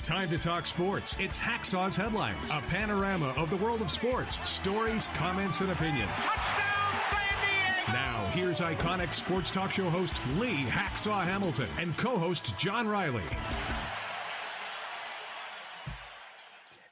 It's time to talk sports. It's Hacksaw's Headlines, a panorama of the world of sports, stories, comments, and opinions. Now, here's iconic sports talk show host Lee Hacksaw Hamilton and co-host John Riley.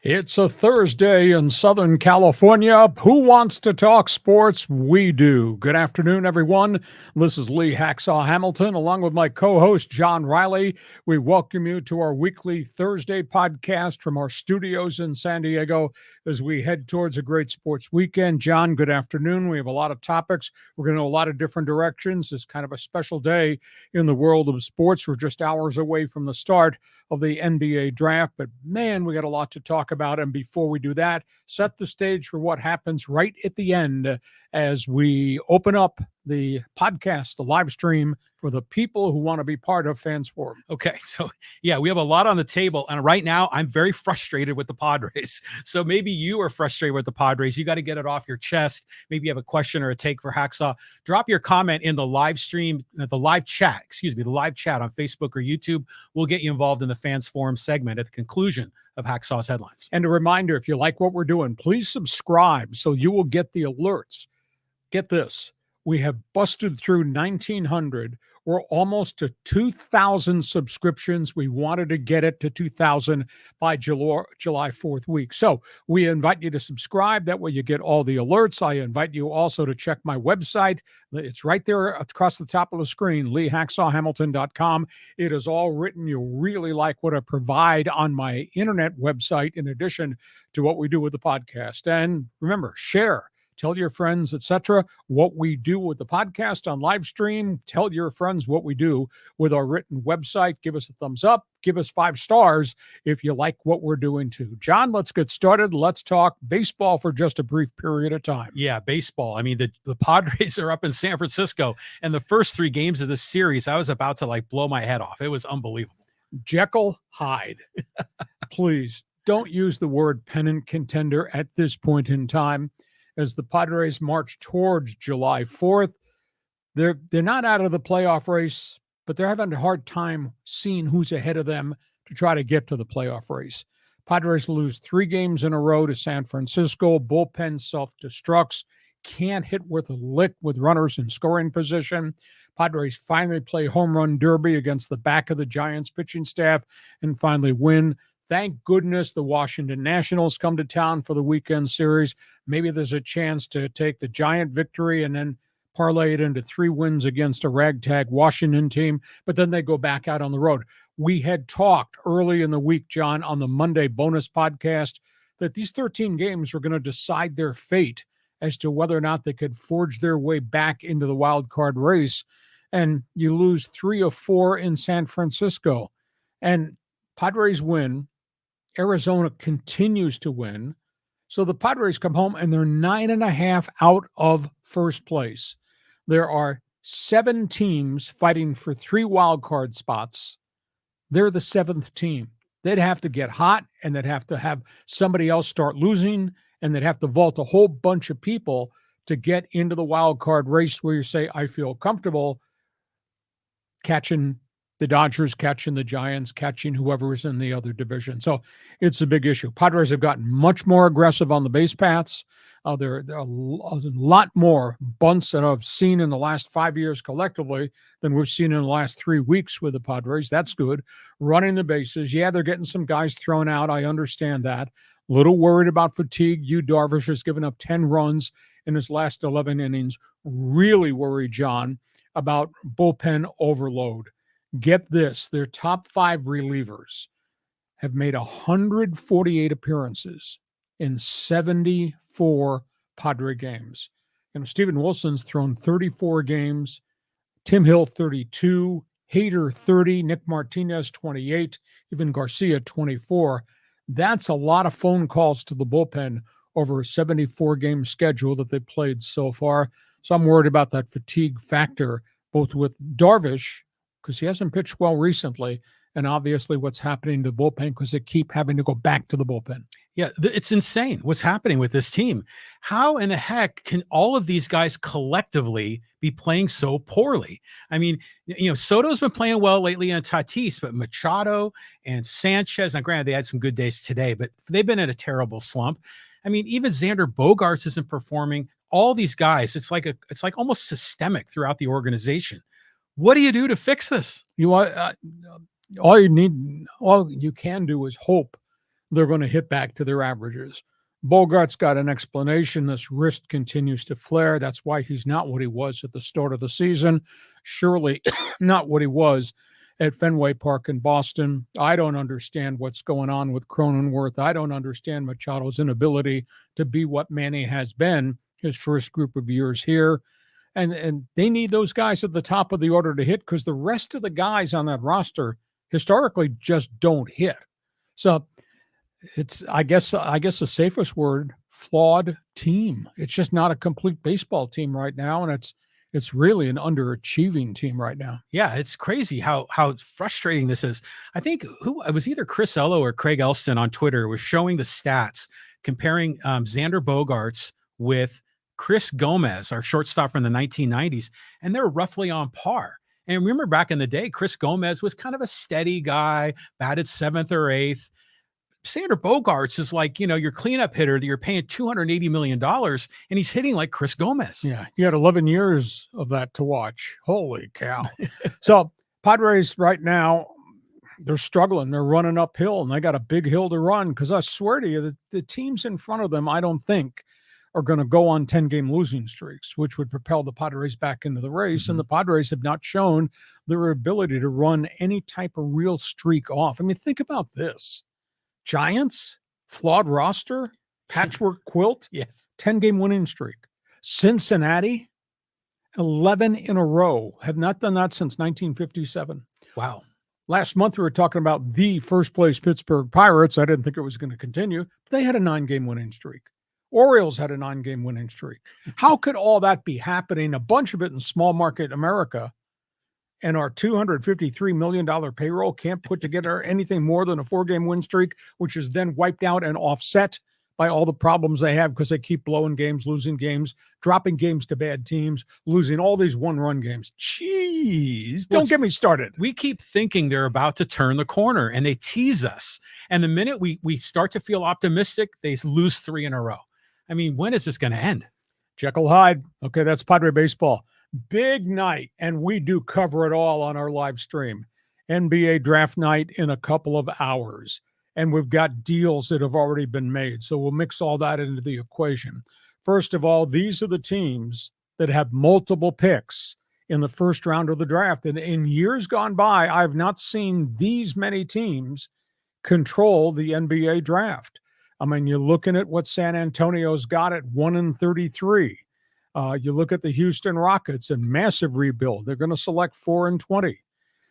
It's a Thursday in Southern California. Who wants to talk sports? We do. Good afternoon, everyone. This is Lee Hacksaw Hamilton, along with my co-host, John Riley. We welcome you to our weekly Thursday podcast from our studios in San Diego as we head towards a great sports weekend. John, good afternoon. We have a lot of topics. We're going to go a lot of different directions. It's kind of a special day in the world of sports. We're just hours away from the start of the NBA draft, but man, we got a lot to talk about. And before we do that, set the stage for what happens right at the end as we open up the podcast, the live stream for the people who want to be part of Fans Forum. Okay, so yeah, we have a lot on the table, and right now I'm very frustrated with the Padres. So maybe you are frustrated with the Padres. You got to get it off your chest. Maybe you have a question or a take for Hacksaw. Drop your comment in the live stream, the live chat on Facebook or YouTube. We'll get you involved in the Fans Forum segment at the conclusion of Hacksaw's Headlines. And a reminder, if you like what we're doing, please subscribe so you will get the alerts. Get this. We have busted through 1,900. We're almost to 2,000 subscriptions. We wanted to get it to 2,000 by July 4th week. So we invite you to subscribe. That way you get all the alerts. I invite you also to check my website. It's right there across the top of the screen, leehacksawhamilton.com. It is all written. You'll really like what I provide on my internet website in addition to what we do with the podcast. And remember, share. Tell your friends, etc., what we do with the podcast on live stream. Tell your friends what we do with our written website. Give us a thumbs up. Give us 5 stars if you like what we're doing too. John, let's get started. Let's talk baseball for just a brief period of time. Yeah, baseball. I mean, the Padres are up in San Francisco, and the first 3 games of this series, I was about to blow my head off. It was unbelievable. Jekyll Hyde. Please don't use the word pennant contender at this point in time. As the Padres march towards July 4th, they're not out of the playoff race, but they're having a hard time seeing who's ahead of them to try to get to the playoff race. Padres lose 3 games in a row to San Francisco. Bullpen self-destructs. Can't hit with a lick with runners in scoring position. Padres finally play home run derby against the back of the Giants pitching staff and finally win. Thank goodness the Washington Nationals come to town for the weekend series. Maybe there's a chance to take the Giant victory and then parlay it into 3 wins against a ragtag Washington team, but then they go back out on the road. We had talked early in the week, John, on the Monday bonus podcast, that these 13 games were going to decide their fate as to whether or not they could forge their way back into the wild card race. And you lose 3 of 4 in San Francisco. And Padres win. Arizona continues to win. So the Padres come home and they're 9.5 out of first place. There are 7 teams fighting for 3 wild card spots. They're the 7th team. They'd have to get hot, and they'd have to have somebody else start losing, and they'd have to vault a whole bunch of people to get into the wild card race where you say, I feel comfortable catching the Dodgers, catching the Giants, catching whoever is in the other division. So it's a big issue. Padres have gotten much more aggressive on the base paths. There are a lot more bunts that I've seen in the last 5 years collectively than we've seen in the last 3 weeks with the Padres. That's good. Running the bases. Yeah, they're getting some guys thrown out. I understand that. A little worried about fatigue. Yu Darvish has given up 10 runs in his last 11 innings. Really worried, John, about bullpen overload. Get this, their top 5 relievers have made 148 appearances in 74 Padre games. Steven Wilson's thrown 34 games, Tim Hill 32, Hader 30, Nick Martinez 28, even Garcia 24. That's a lot of phone calls to the bullpen over a 74-game schedule that they played so far. So I'm worried about that fatigue factor, both with Darvish, because he hasn't pitched well recently, and obviously what's happening to the bullpen because they keep having to go back to the bullpen. Yeah, it's insane what's happening with this team. How in the heck can all of these guys collectively be playing so poorly? I mean, Soto's been playing well lately and Tatis, but Machado and Sanchez, now granted, they had some good days today, but they've been in a terrible slump. I mean, even Xander Bogaerts isn't performing. All these guys, it's like almost systemic throughout the organization. What do you do to fix this? All you can do is hope they're going to hit back to their averages. Bogart's got an explanation. This wrist continues to flare. That's why he's not what he was at the start of the season. Surely not what he was at Fenway Park in Boston. I don't understand what's going on with Cronenworth. I don't understand Machado's inability to be what Manny has been his first group of years here. And they need those guys at the top of the order to hit because the rest of the guys on that roster historically just don't hit. So it's, I guess the safest word, flawed team. It's just not a complete baseball team right now, and it's really an underachieving team right now. Yeah, it's crazy how frustrating this is. I think it was either Chris Ello or Craig Elston on Twitter was showing the stats comparing Xander Bogaerts with Chris Gomez, our shortstop from the 1990s, and they're roughly on par. And remember back in the day, Chris Gomez was kind of a steady guy, batted 7th or 8th. Xander Bogaerts is like, your cleanup hitter that you're paying $280 million, and he's hitting like Chris Gomez. Yeah, you had 11 years of that to watch. Holy cow. So Padres right now, they're struggling. They're running uphill, and they got a big hill to run because I swear to you, the teams in front of them, I don't think, are going to go on 10-game losing streaks, which would propel the Padres back into the race. Mm-hmm. And the Padres have not shown their ability to run any type of real streak off. I mean, think about this. Giants, flawed roster, patchwork quilt, yes, 10-game winning streak. Cincinnati, 11 in a row. Have not done that since 1957. Wow. Last month, we were talking about the first-place Pittsburgh Pirates. I didn't think it was going to continue. But they had a 9-game winning streak. Orioles had a 9-game winning streak. How could all that be happening? A bunch of it in small market America, and our $253 million payroll can't put together anything more than a 4-game win streak, which is then wiped out and offset by all the problems they have because they keep blowing games, losing games, dropping games to bad teams, losing all these one-run games. Jeez, don't get me started. We keep thinking they're about to turn the corner, and they tease us. And the minute we start to feel optimistic, they lose 3 in a row. I mean, when is this going to end? Jekyll Hyde. Okay, that's Padre baseball. Big night, and we do cover it all on our live stream. NBA draft night in a couple of hours, and we've got deals that have already been made, so we'll mix all that into the equation. First of all, these are the teams that have multiple picks in the first round of the draft, and in years gone by, I've not seen these many teams control the NBA draft. I mean, you're looking at what San Antonio's got at 1-33. You look at the Houston Rockets, a massive rebuild. They're going to select 4-20.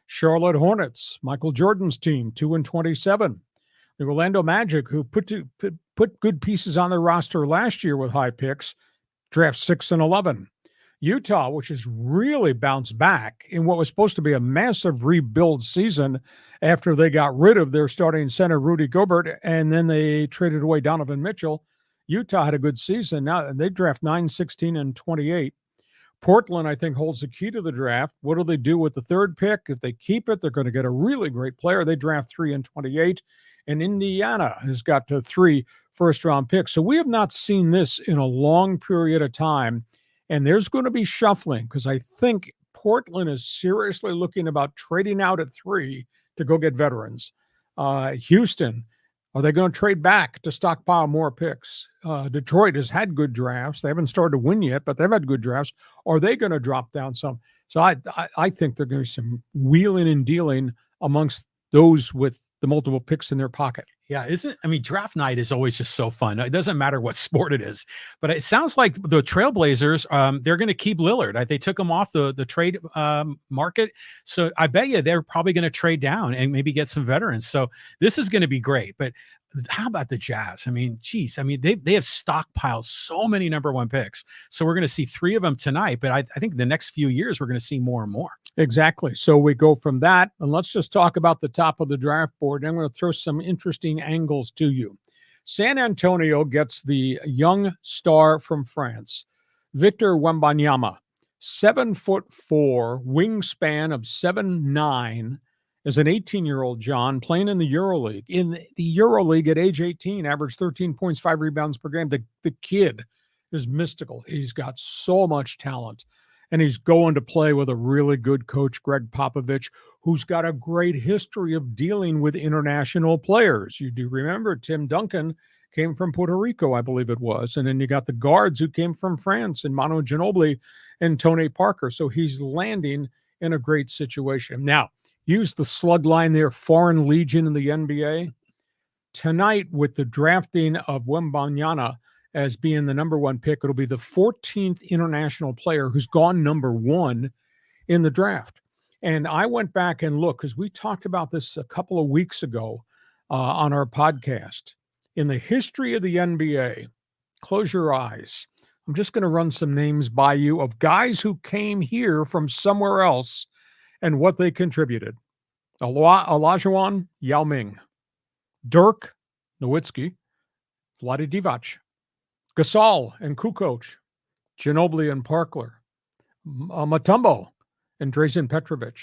Charlotte Hornets, Michael Jordan's team, 2-27. The Orlando Magic, who put good pieces on their roster last year with high picks, draft 6-11. Utah, which has really bounced back in what was supposed to be a massive rebuild season after they got rid of their starting center, Rudy Gobert, and then they traded away Donovan Mitchell. Utah had a good season. Now they draft 9, 16, and 28. Portland, I think, holds the key to the draft. What do they do with the third pick? If they keep it, they're going to get a really great player. They draft 3 and 28. And Indiana has got to 3 first-round picks. So we have not seen this in a long period of time. And there's going to be shuffling because I think Portland is seriously looking about trading out at 3 to go get veterans. Houston, are they going to trade back to stockpile more picks? Detroit has had good drafts. They haven't started to win yet, but they've had good drafts. Are they going to drop down some? So I think there's going to be some wheeling and dealing amongst those with the multiple picks in their pocket. Yeah, draft night is always just so fun. It doesn't matter what sport it is, but it sounds like the Trailblazers, they're going to keep Lillard. They took him off the trade market. So I bet you they're probably going to trade down and maybe get some veterans. So this is going to be great. But how about the Jazz? I mean, geez, I mean, they have stockpiled so many number one picks. So we're going to see 3 of them tonight, but I think the next few years, we're going to see more and more. Exactly. So we go from that, and let's just talk about the top of the draft board. I'm going to throw some interesting angles to you. San Antonio gets the young star from France, Victor Wembanyama, 7'4", wingspan of 7'9", as an 18-year-old, John, playing in the EuroLeague. In the EuroLeague at age 18, averaged 13 points, 5 rebounds per game. The kid is mystical. He's got so much talent, and he's going to play with a really good coach, Greg Popovich, who's got a great history of dealing with international players. You do remember Tim Duncan came from Puerto Rico, I believe it was. And then you got the guards who came from France, and Manu Ginobili and Tony Parker. So he's landing in a great situation. Now, use the slug line there, Foreign Legion in the NBA. Tonight, with the drafting of Wembanyama as being the number one pick, it'll be the 14th international player who's gone number one in the draft. And I went back and looked, because we talked about this a couple of weeks ago on our podcast. In the history of the NBA, close your eyes. I'm just going to run some names by you of guys who came here from somewhere else and what they contributed. Olajuwon Yao Ming, Dirk Nowitzki, Vlade Divac, Gasol and Kukoc, Ginobili and Parkler, Mutombo and Drazen Petrovic.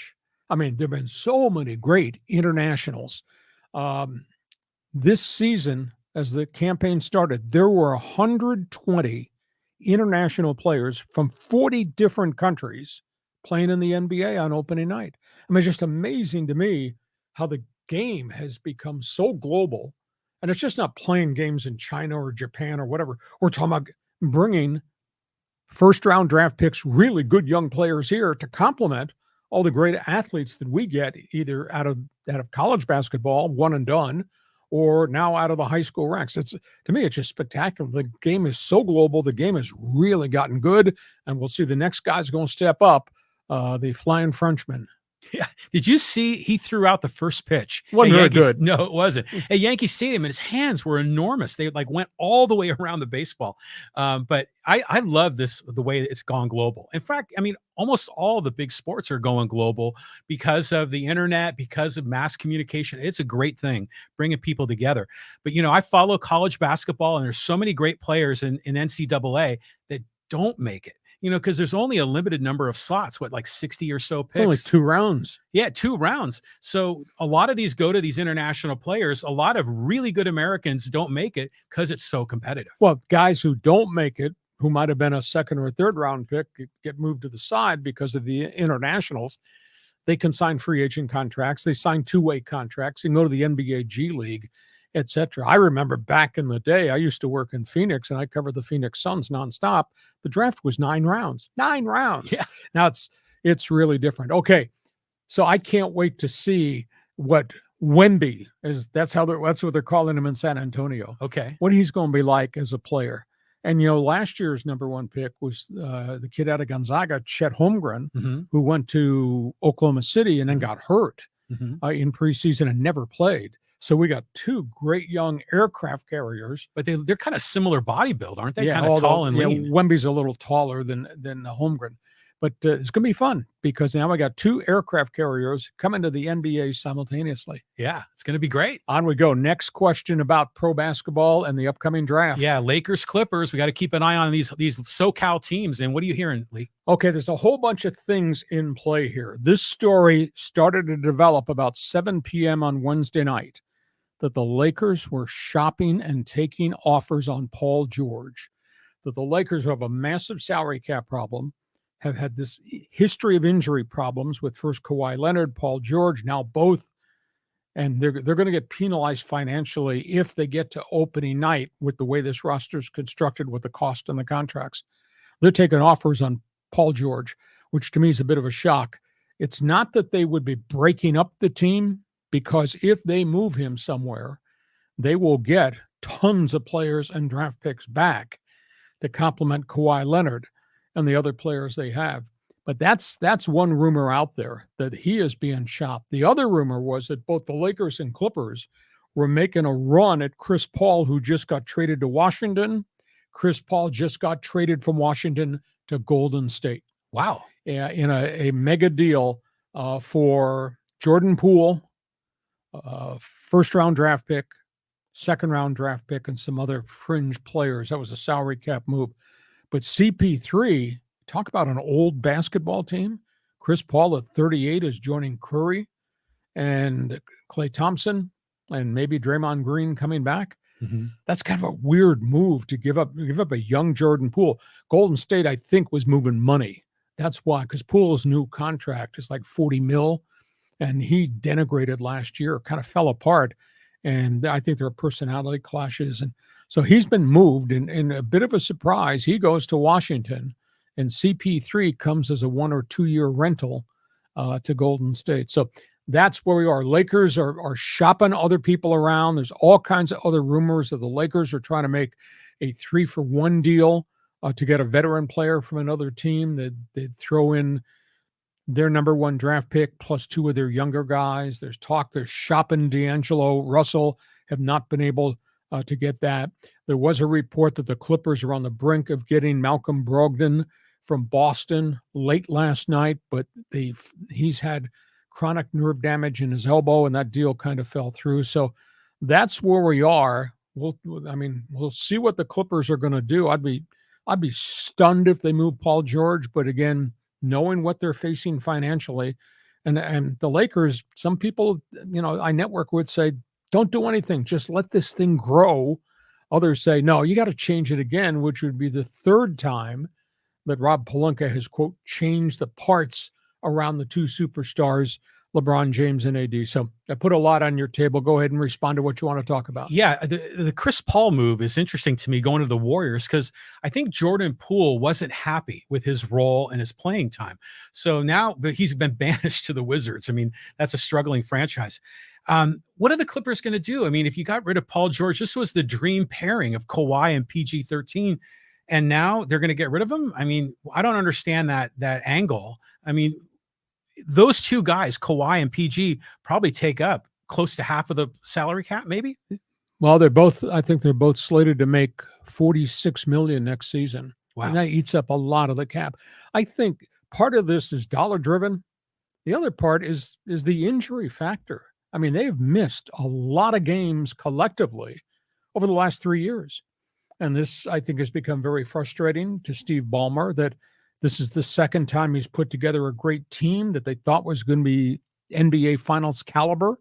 I mean, there have been so many great internationals. This season, as the campaign started, there were 120 international players from 40 different countries playing in the NBA on opening night. I mean, it's just amazing to me how the game has become so global. And it's just not playing games in China or Japan or whatever. We're talking about bringing first-round draft picks, really good young players here to complement all the great athletes that we get either out of college basketball, one and done, or now out of the high school ranks. To me, it's just spectacular. The game is so global. The game has really gotten good, and we'll see the next guy's going to step up, the Flying Frenchman. Yeah. Did you see he threw out the first pitch? Wasn't very good. No, it wasn't. At Yankee Stadium, and his hands were enormous. They went all the way around the baseball. But I love the way it's gone global. In fact, I mean, almost all the big sports are going global because of the internet, because of mass communication. It's a great thing, bringing people together. But, I follow college basketball, and there's so many great players in NCAA that don't make it. Because there's only a limited number of slots, like 60 or so picks. It's only 2 rounds. Yeah, 2 rounds. So a lot of these go to these international players. A lot of really good Americans don't make it because it's so competitive. Well, guys who don't make it, who might have been a 2nd or 3rd round pick, get moved to the side because of the internationals. They can sign free agent contracts. They sign 2-way contracts and go to the NBA G League, etc. I remember back in the day, I used to work in Phoenix, and I covered the Phoenix Suns nonstop. The draft was 9 rounds. 9 rounds. Yeah. Now it's really different. Okay, so I can't wait to see what Wemby is. That's what they're calling him in San Antonio. Okay, what he's going to be like as a player. And last year's number one pick was the kid out of Gonzaga, Chet Holmgren, who went to Oklahoma City and then got hurt in preseason and never played. So we got 2 great young aircraft carriers. But they're kind of similar body build, aren't they? Yeah, kind of tall and lean. Wemby's a little taller than Holmgren. But it's going to be fun because now we got 2 aircraft carriers coming to the NBA simultaneously. Yeah, it's going to be great. On we go. Next question about pro basketball and the upcoming draft. Yeah, Lakers, Clippers. We got to keep an eye on these SoCal teams. And what are you hearing, Lee? Okay, there's a whole bunch of things in play here. This story started to develop about 7 p.m. on Wednesday night, that the Lakers were shopping and taking offers on Paul George, that the Lakers have a massive salary cap problem, have had this history of injury problems with first Kawhi Leonard, Paul George, now both, and they're going to get penalized financially if they get to opening night with the way this roster is constructed with the cost and the contracts. They're taking offers on Paul George, which to me is a bit of a shock. It's not that they would be breaking up the team, because if they move him somewhere, they will get tons of players and draft picks back to complement Kawhi Leonard and the other players they have. But that's one rumor out there, that he is being shopped. The other rumor was that both the Lakers and Clippers were making a run at Chris Paul, who just got traded to Washington. Chris Paul just got traded from Washington to Golden State. Wow. In a mega deal for Jordan Poole, first-round draft pick, second-round draft pick, and some other fringe players. That was a salary cap move. But CP3, talk about an old basketball team. Chris Paul at 38 is joining Curry and Klay Thompson and maybe Draymond Green coming back. Mm-hmm. That's kind of a weird move to give up a young Jordan Poole. Golden State, I think, was moving money. That's why, because Poole's new contract is like $40 million, and he denigrated last year, kind of fell apart. And I think there are personality clashes. And so he's been moved, and in a bit of a surprise, he goes to Washington, and CP3 comes as a 1 or 2 year rental to Golden State. So that's where we are. Lakers are shopping other people around. There's all kinds of other rumors that the Lakers are trying to make a 3-for-1 deal to get a veteran player from another team. They'd throw in their number 1 draft pick plus 2 of their younger guys. There's talk they're shopping D'Angelo Russell, have not been able to get that. There was a report that the Clippers are on the brink of getting Malcolm Brogdon from Boston late last night, but he's had chronic nerve damage in his elbow, and that deal kind of fell through. So that's where we are. We'll see what the Clippers are going to do. I'd be stunned if they move Paul George, but again, knowing what they're facing financially, and the Lakers, some people, I network would say, don't do anything, just let this thing grow. Others say, no, you got to change it again, which would be the third time that Rob Pelinka has, quote, changed the parts around the 2 superstars, LeBron James and AD. So I put a lot on your table. Go ahead and respond to what you want to talk about. Yeah, the Chris Paul move is interesting to me going to the Warriors, because I think Jordan Poole wasn't happy with his role and his playing time. So now he's been banished to the Wizards. I mean, that's a struggling franchise. What are the Clippers going to do? I mean, if you got rid of Paul George, this was the dream pairing of Kawhi and PG-13, and now they're going to get rid of him? I mean, I don't understand that angle. I mean, those 2 guys, Kawhi and PG, probably take up close to half of the salary cap, maybe. Well, I think they're both slated to make $46 million next season. Wow. And that eats up a lot of the cap. I think part of this is dollar driven. The other part is the injury factor. I mean, they've missed a lot of games collectively over the last 3 years. And this, I think, has become very frustrating to Steve Ballmer, that this is the second time he's put together a great team that they thought was going to be NBA Finals caliber.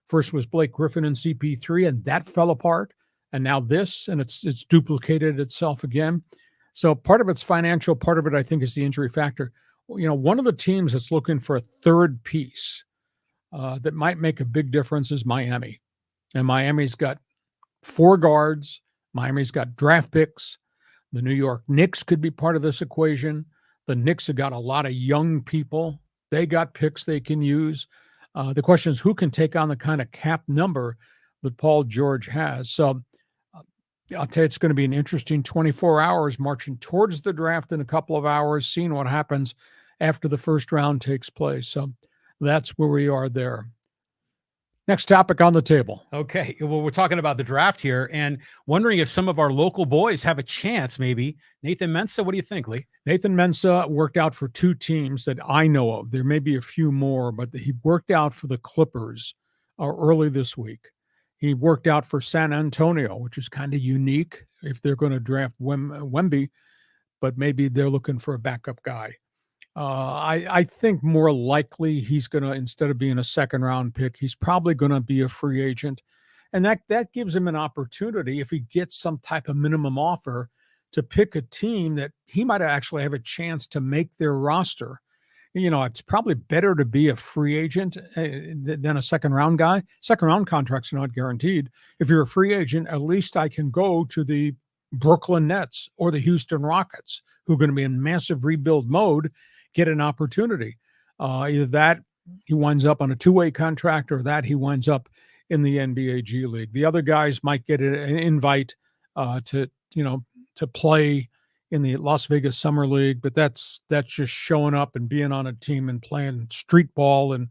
First was Blake Griffin and CP3, and that fell apart. And now this, and it's duplicated itself again. So part of it's financial, part of it, I think, is the injury factor. One of the teams that's looking for a third piece that might make a big difference is Miami. And Miami's got 4 guards. Miami's got draft picks. The New York Knicks could be part of this equation. The Knicks have got a lot of young people. They got picks they can use. The question is, who can take on the kind of cap number that Paul George has? So I'll tell you, it's going to be an interesting 24 hours marching towards the draft in a couple of hours, seeing what happens after the first round takes place. So that's where we are there. Next topic on the table. Okay. Well, we're talking about the draft here and wondering if some of our local boys have a chance, maybe. Nathan Mensah, what do you think, Lee? Nathan Mensah worked out for 2 teams that I know of. There may be a few more, but he worked out for the Clippers early this week. He worked out for San Antonio, which is kind of unique if they're going to draft Wemby, but maybe they're looking for a backup guy. I think more likely he's going to, instead of being a second-round pick, he's probably going to be a free agent. And that gives him an opportunity, if he gets some type of minimum offer, to pick a team that he might actually have a chance to make their roster. It's probably better to be a free agent than a second-round guy. Second-round contracts are not guaranteed. If you're a free agent, at least I can go to the Brooklyn Nets or the Houston Rockets, who are going to be in massive rebuild mode, get an opportunity. Either that he winds up on a 2-way contract, or that he winds up in the NBA G League. The other guys might get an invite to play in the Las Vegas Summer League, but that's just showing up and being on a team and playing street ball. And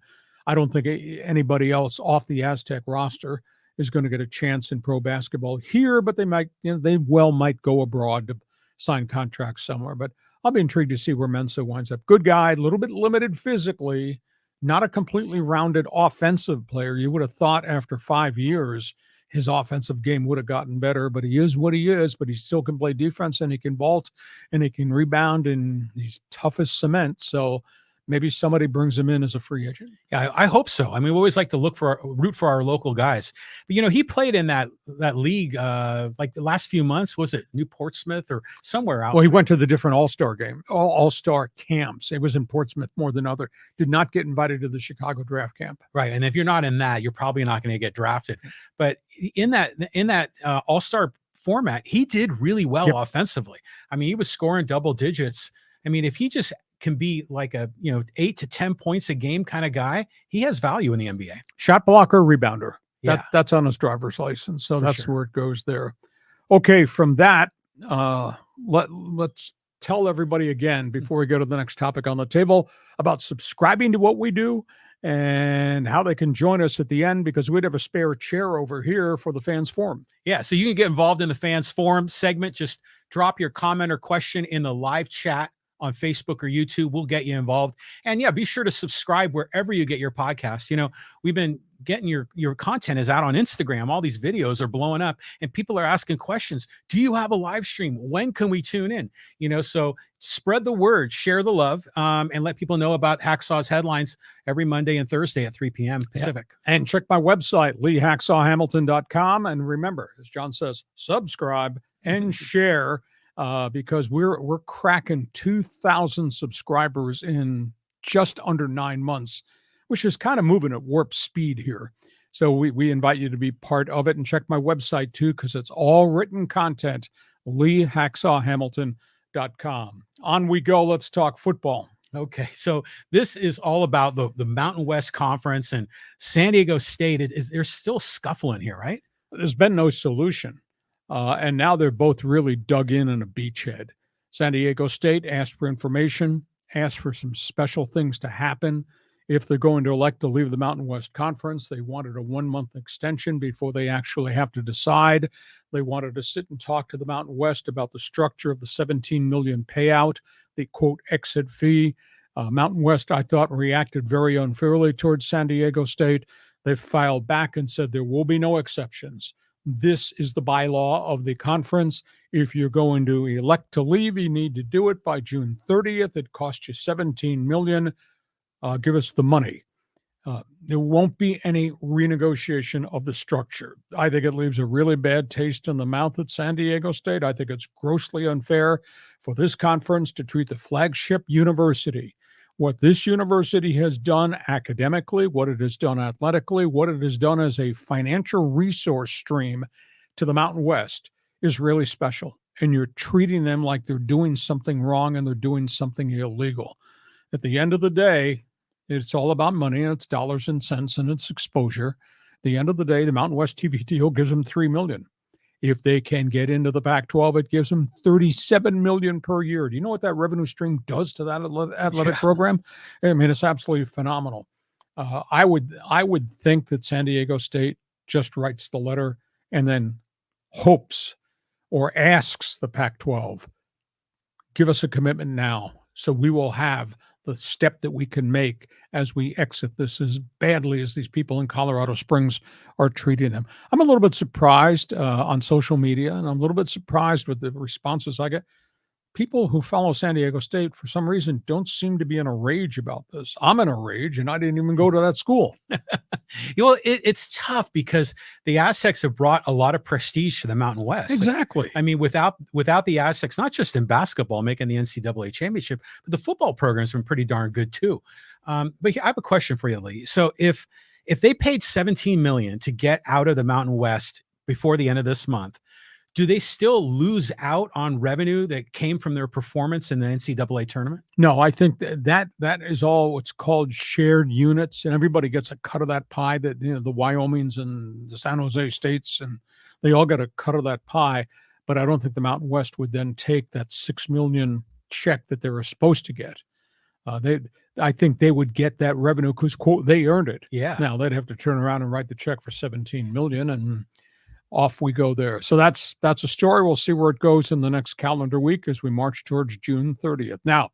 I don't think anybody else off the Aztec roster is going to get a chance in pro basketball here, but they might, they might go abroad to sign contracts somewhere. But I'll be intrigued to see where Mensah winds up. Good guy, a little bit limited physically, not a completely rounded offensive player. You would have thought after 5 years his offensive game would have gotten better, but he is what he is. But he still can play defense, and he can vault, and he can rebound, and he's tough as cement. So maybe somebody brings him in as a free agent. Yeah, I hope so. I mean, we always like to root for our local guys. But, he played in that league like the last few months. Was it New Portsmouth or somewhere out? Well, he went to the different all-star game, all-star camps. It was in Portsmouth more than other. Did not get invited to the Chicago draft camp. Right. And if you're not in that, you're probably not going to get drafted. But in that all-star format, he did really well offensively. I mean, he was scoring double digits. I mean, if he just can be like a 8 to 10 points a game kind of guy, he has value in the NBA. Shot blocker, rebounder. Yeah. That's on his driver's license. So that's where it goes there. Okay, from that, let's tell everybody again before we go to the next topic on the table about subscribing to what we do and how they can join us at the end, because we'd have a spare chair over here for the fans forum. Yeah, so you can get involved in the fans forum segment. Just drop your comment or question in the live chat on Facebook or YouTube. We'll get you involved. And yeah, be sure to subscribe wherever you get your podcasts. We've been getting your content is out on Instagram. All these videos are blowing up and people are asking questions. Do you have a live stream? When can we tune in? So spread the word, share the love, and let people know about Hacksaw's headlines every Monday and Thursday at 3 p.m. Pacific. Yeah. And check my website, leehacksawhamilton.com. And remember, as John says, subscribe and share. Because we're cracking 2,000 subscribers in just under 9 months, which is kind of moving at warp speed here. So we invite you to be part of it, and check my website too, because it's all written content, leehacksawhamilton.com. On we go. Let's talk football. Okay, so this is all about the Mountain West Conference and San Diego State. They're still scuffling here, right? There's been no solution. And now they're both really dug in a beachhead. San Diego State asked for information, asked for some special things to happen. If they're going to elect to leave the Mountain West Conference, they wanted a 1-month extension before they actually have to decide. They wanted to sit and talk to the Mountain West about the structure of the $17 million payout, the quote exit fee. Mountain West, I thought, reacted very unfairly towards San Diego State. They filed back and said there will be no exceptions. This is the bylaw of the conference. If you're going to elect to leave, you need to do it by June 30th. It costs you $17 million. Give us the money. There won't be any renegotiation of the structure. I think it leaves a really bad taste in the mouth at San Diego State. I think it's grossly unfair for this conference to treat the flagship university, what this university has done academically, what it has done athletically, what it has done as a financial resource stream to the Mountain West is really special. And you're treating them like they're doing something wrong and they're doing something illegal. At the end of the day, it's all about money, and it's dollars and cents, and it's exposure. At the end of the day, the Mountain West TV deal gives them $3 million. If they can get into the Pac-12, it gives them $37 million per year. Do you know what that revenue stream does to that athletic program? I mean, it's absolutely phenomenal. I would think that San Diego State just writes the letter and then hopes or asks the Pac-12, give us a commitment now, so we will have the step that we can make as we exit this as badly as these people in Colorado Springs are treating them. I'm a little bit surprised on social media, and I'm a little bit surprised with the responses I get. People who follow San Diego State, for some reason, don't seem to be in a rage about this. I'm in a rage, and I didn't even go to that school. It's tough because the Aztecs have brought a lot of prestige to the Mountain West. Exactly. I mean, without the Aztecs, not just in basketball, making the NCAA championship, but the football program's been pretty darn good too. But I have a question for you, Lee. So if they paid $17 million to get out of the Mountain West before the end of this month, do they still lose out on revenue that came from their performance in the NCAA tournament? No, I think that is all what's called shared units, and everybody gets a cut of that pie. That the Wyomings and the San Jose States, and they all get a cut of that pie. But I don't think the Mountain West would then take that $6 million check that they were supposed to get. I think they would get that revenue because, quote, they earned it. Yeah. Now they'd have to turn around and write the check for $17 million, and off we go there. So that's a story. We'll see where it goes in the next calendar week as we march towards June 30th. Now,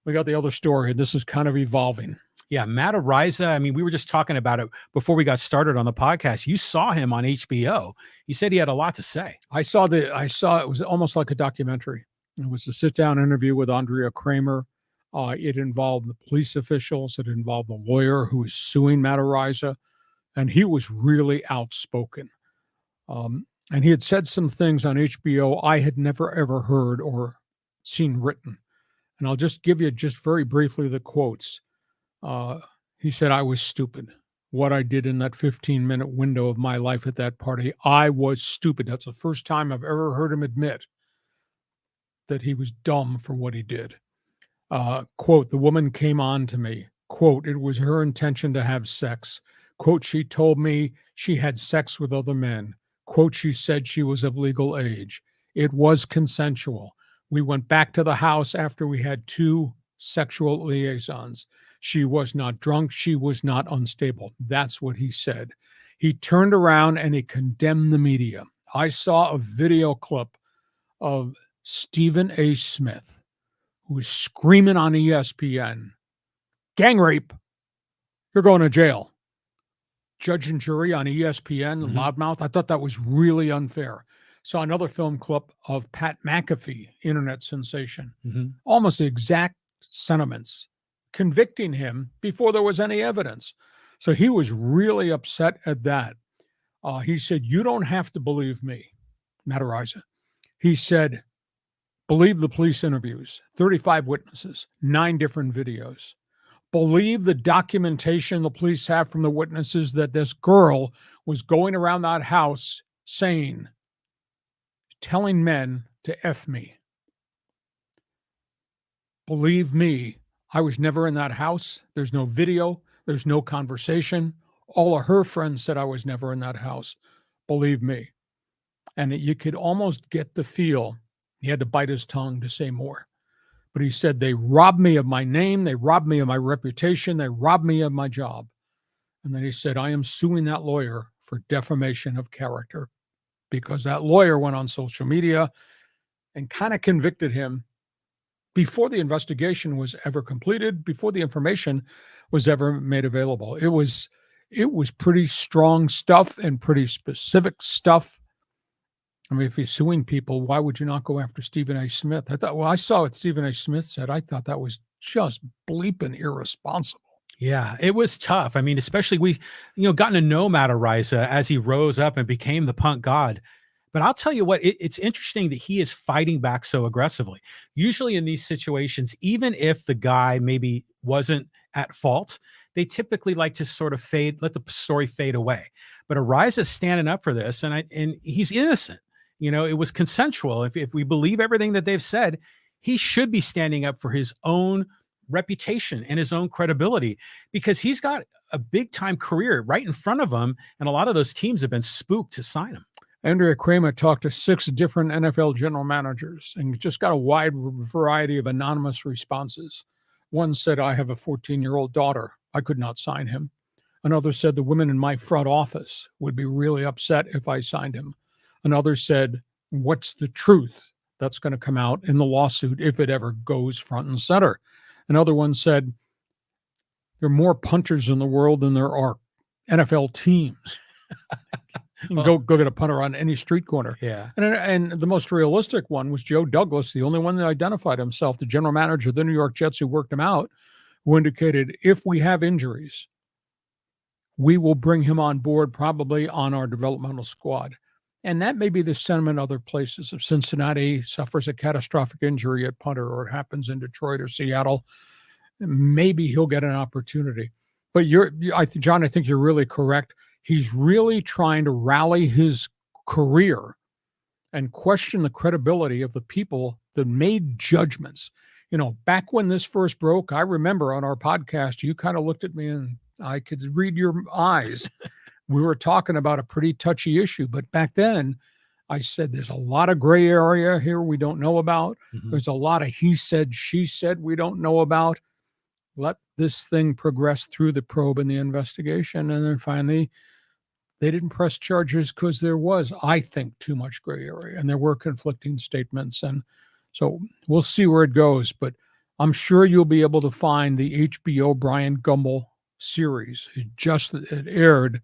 we got the other story, and this is kind of evolving. Yeah, Matt Araiza. I mean, we were just talking about it before we got started on the podcast. You saw him on HBO. He said he had a lot to say. I saw it was almost like a documentary. It was a sit-down interview with Andrea Kramer. It involved the police officials. It involved the lawyer who was suing Matt Araiza, and he was really outspoken. And he had said some things on HBO I had never, ever heard or seen written. And I'll just give you just very briefly the quotes. He said, "I was stupid. What I did in that 15-minute window of my life at that party, I was stupid." That's the first time I've ever heard him admit that he was dumb for what he did. Quote, "The woman came on to me. Quote, it was her intention to have sex. Quote, she told me she had sex with other men. Quote, she said she was of legal age. It was consensual. We went back to the house after we had 2 sexual liaisons. She was not drunk. She was not unstable." That's what he said. He turned around and he condemned the media. I saw a video clip of Stephen A. Smith, who was screaming on ESPN, "Gang rape. You're going to jail." Judge and jury on ESPN, loudmouth. I thought that was really unfair. Saw another film clip of Pat McAfee, internet sensation. Almost the exact sentiments, convicting him before there was any evidence. So he was really upset at that. He said, "You don't have to believe me," Matt Araiza. He said, "Believe the police interviews, 35 witnesses, 9 different videos. Believe the documentation the police have from the witnesses that this girl was going around that house telling men to F me. Believe me, I was never in that house. There's no video. There's no conversation. All of her friends said I was never in that house. Believe me." And you could almost get the feel he had to bite his tongue to say more. But he said, "They robbed me of my name. They robbed me of my reputation. They robbed me of my job." And then he said, "I am suing that lawyer for defamation of character," because that lawyer went on social media and kind of convicted him before the investigation was ever completed, before the information was ever made available. It was pretty strong stuff and pretty specific stuff. I mean, if he's suing people, why would you not go after Stephen A. Smith? I saw what Stephen A. Smith said. I thought that was just bleeping irresponsible. Yeah, it was tough. I mean, especially we, gotten to know Matt Araiza as he rose up and became the punk god. But I'll tell you what, it's interesting that he is fighting back so aggressively. Usually in these situations, even if the guy maybe wasn't at fault, they typically like to sort of let the story fade away. But Araiza's standing up for this, and he's innocent. It was consensual. If we believe everything that they've said, he should be standing up for his own reputation and his own credibility, because he's got a big time career right in front of him. And a lot of those teams have been spooked to sign him. Andrea Kramer talked to 6 different NFL general managers and just got a wide variety of anonymous responses. One said, "I have a 14-year-old daughter. I could not sign him." Another said, "The women in my front office would be really upset if I signed him." Another said, "What's the truth that's going to come out in the lawsuit if it ever goes front and center?" Another one said, "There are more punters in the world than there are NFL teams." You can go get a punter on any street corner. Yeah. And the most realistic one was Joe Douglas, the only one that identified himself, the general manager of the New York Jets who worked him out, who indicated, "If we have injuries, we will bring him on board, probably on our developmental squad." And that may be the sentiment other places. If Cincinnati suffers a catastrophic injury at punter, or it happens in Detroit or Seattle, maybe he'll get an opportunity. But John, I think you're really correct. He's really trying to rally his career and question the credibility of the people that made judgments. Back when this first broke, I remember on our podcast, you kind of looked at me and I could read your eyes. We were talking about a pretty touchy issue, but back then I said, there's a lot of gray area here we don't know about. There's a lot of he said, she said we don't know about. let this thing progress through the probe and the investigation. And then finally, they didn't press charges because there was, I think, too much gray area and there were conflicting statements. And so we'll see where it goes. But I'm sure you'll be able to find the HBO Brian Gumbel series. It aired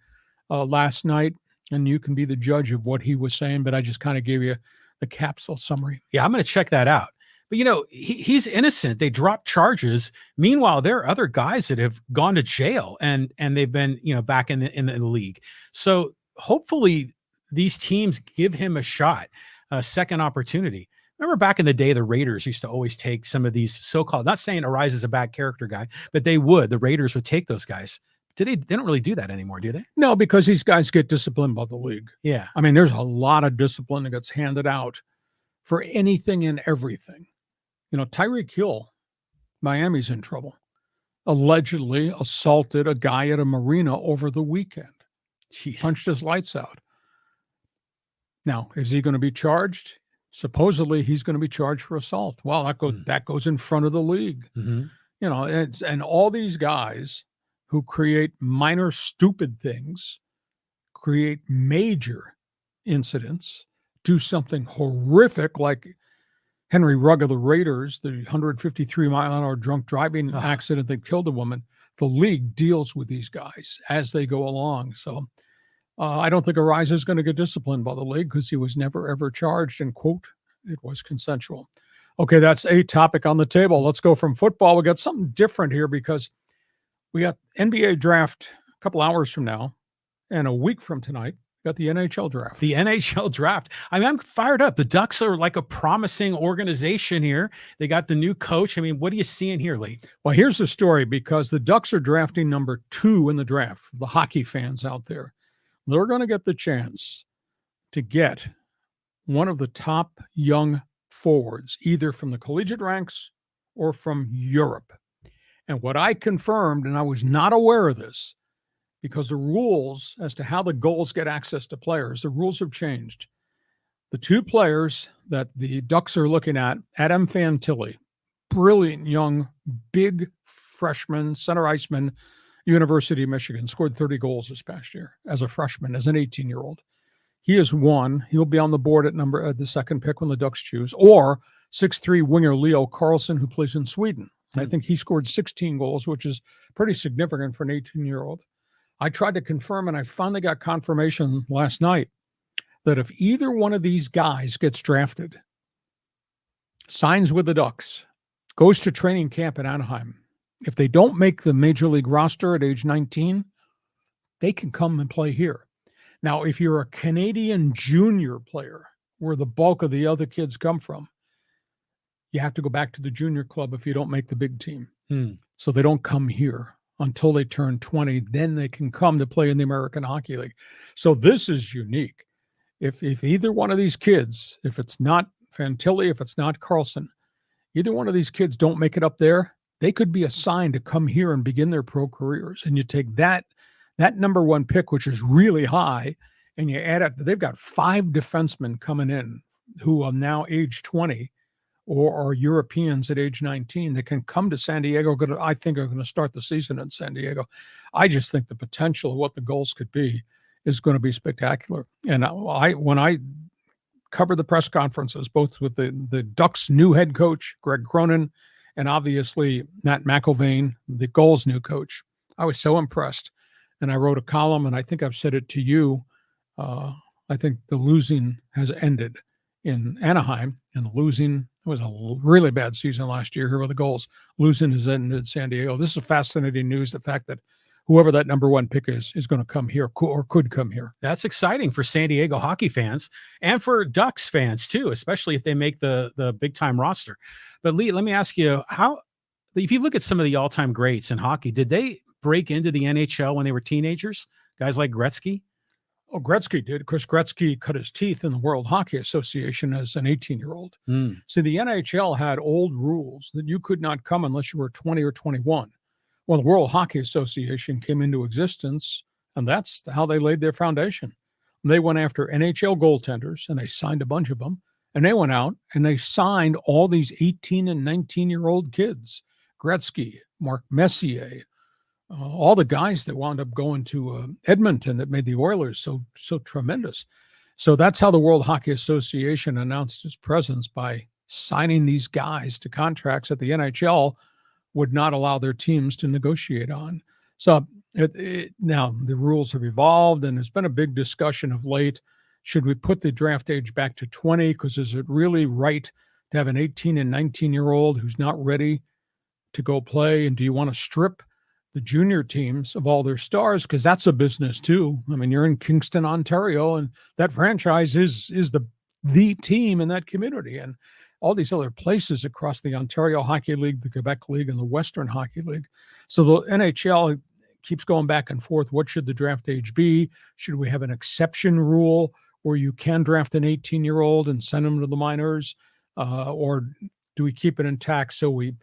last night, and you can be the judge of what he was saying. But I just kind of gave you the capsule summary. Yeah, I'm going to check that out. But, he's innocent. They dropped charges. Meanwhile, there are other guys that have gone to jail and they've been, back in the league. So hopefully these teams give him a shot, a second opportunity. Remember back in the day, the Raiders used to always take some of these so-called, not saying Araiza is a bad character guy, but the Raiders would take those guys. They don't really do that anymore, do they? No, because these guys get disciplined by the league. Yeah. I mean, there's a lot of discipline that gets handed out for anything and everything. Tyreek Hill, Miami's in trouble. Allegedly assaulted a guy at a marina over the weekend. Jeez. Punched his lights out. Now, is he going to be charged? Supposedly, he's going to be charged for assault. Well, that goes in front of the league. Mm-hmm. And all these guys who create minor stupid things, create major incidents, do something horrific like Henry Rugg of the Raiders, the 153-mile-an-hour drunk driving accident that killed a woman. The league deals with these guys as they go along. So I don't think Araiza is going to get disciplined by the league because he was never, ever charged, and, quote, it was consensual. Okay, that's a topic on the table. Let's go from football. We got something different here because we got NBA draft a couple hours from now, and a week from tonight, got the NHL draft. The NHL draft. I mean, I'm fired up. The Ducks are like a promising organization here. They got the new coach. I mean, what are you seeing here, Lee? Well, here's the story, because the Ducks are drafting number 2 in the draft. The hockey fans out there, they're going to get the chance to get one of the top young forwards, either from the collegiate ranks or from Europe. And what I confirmed, and I was not aware of this, because the rules as to how the Gulls get access to players, the rules have changed. The 2 players that the Ducks are looking at, Adam Fantilli, brilliant young, big freshman, center iceman, University of Michigan, scored 30 goals this past year as a freshman, as an 18-year-old. He is one. He'll be on the board at the second pick when the Ducks choose. Or 6'3" winger Leo Carlsson, who plays in Sweden. I think he scored 16 goals, which is pretty significant for an 18-year-old. I tried to confirm, and I finally got confirmation last night that if either one of these guys gets drafted, signs with the Ducks, goes to training camp in Anaheim, if they don't make the major league roster at age 19, they can come and play here. Now, if you're a Canadian junior player, where the bulk of the other kids come from, you have to go back to the junior club if you don't make the big team. So they don't come here until they turn 20. Then they can come to play in the American Hockey League. So this is unique. If either one of these kids, if it's not Fantilli, if it's not Carlson, either one of these kids don't make it up there, they could be assigned to come here and begin their pro careers. And you take that number 1 pick, which is really high, and you add it. They've got 5 defensemen coming in who are now age 20 or are Europeans at age 19 that can come to San Diego. I think are going to start the season in San Diego. I just think the potential of what the Gulls could be is going to be spectacular. And when I covered the press conferences, both with the Ducks' new head coach, Greg Cronin, and obviously Matt McIlvain, the Gulls' new coach, I was so impressed. And I wrote a column, and I think I've said it to you. I think the losing has ended in Anaheim, and it was a really bad season last year here with the Gulls. Losing has ended in San Diego. This is fascinating news, the fact that whoever that number 1 pick is going to come here or could come here. That's exciting for San Diego hockey fans and for Ducks fans too, especially if they make the big time roster. But Lee, let me ask you, if you look at some of the all-time greats in hockey, did they break into the NHL when they were teenagers? Guys like Gretzky? Oh, Gretzky did, because Gretzky cut his teeth in the World Hockey Association as an 18-year-old. See, the NHL had old rules that you could not come unless you were 20 or 21. Well, the World Hockey Association came into existence, and that's how they laid their foundation. They went after NHL goaltenders, and they signed a bunch of them, and they went out and they signed all these 18 and 19-year-old kids. Gretzky, Mark Messier, all the guys that wound up going to Edmonton that made the Oilers so tremendous. So that's how the World Hockey Association announced its presence, by signing these guys to contracts that the NHL would not allow their teams to negotiate on. So now the rules have evolved, and there's been a big discussion of late. Should we put the draft age back to 20? Because is it really right to have an 18 and 19-year-old who's not ready to go play? And do you want to strip the junior teams of all their stars? Because that's a business too. I mean, you're in Kingston, Ontario, and that franchise is the team in that community. And all these other places across the Ontario Hockey League, the Quebec League, and the Western Hockey League. So the NHL keeps going back and forth. What should the draft age be? Should we have an exception rule where you can draft an 18-year-old and send them to the minors? Or do we keep it intact so we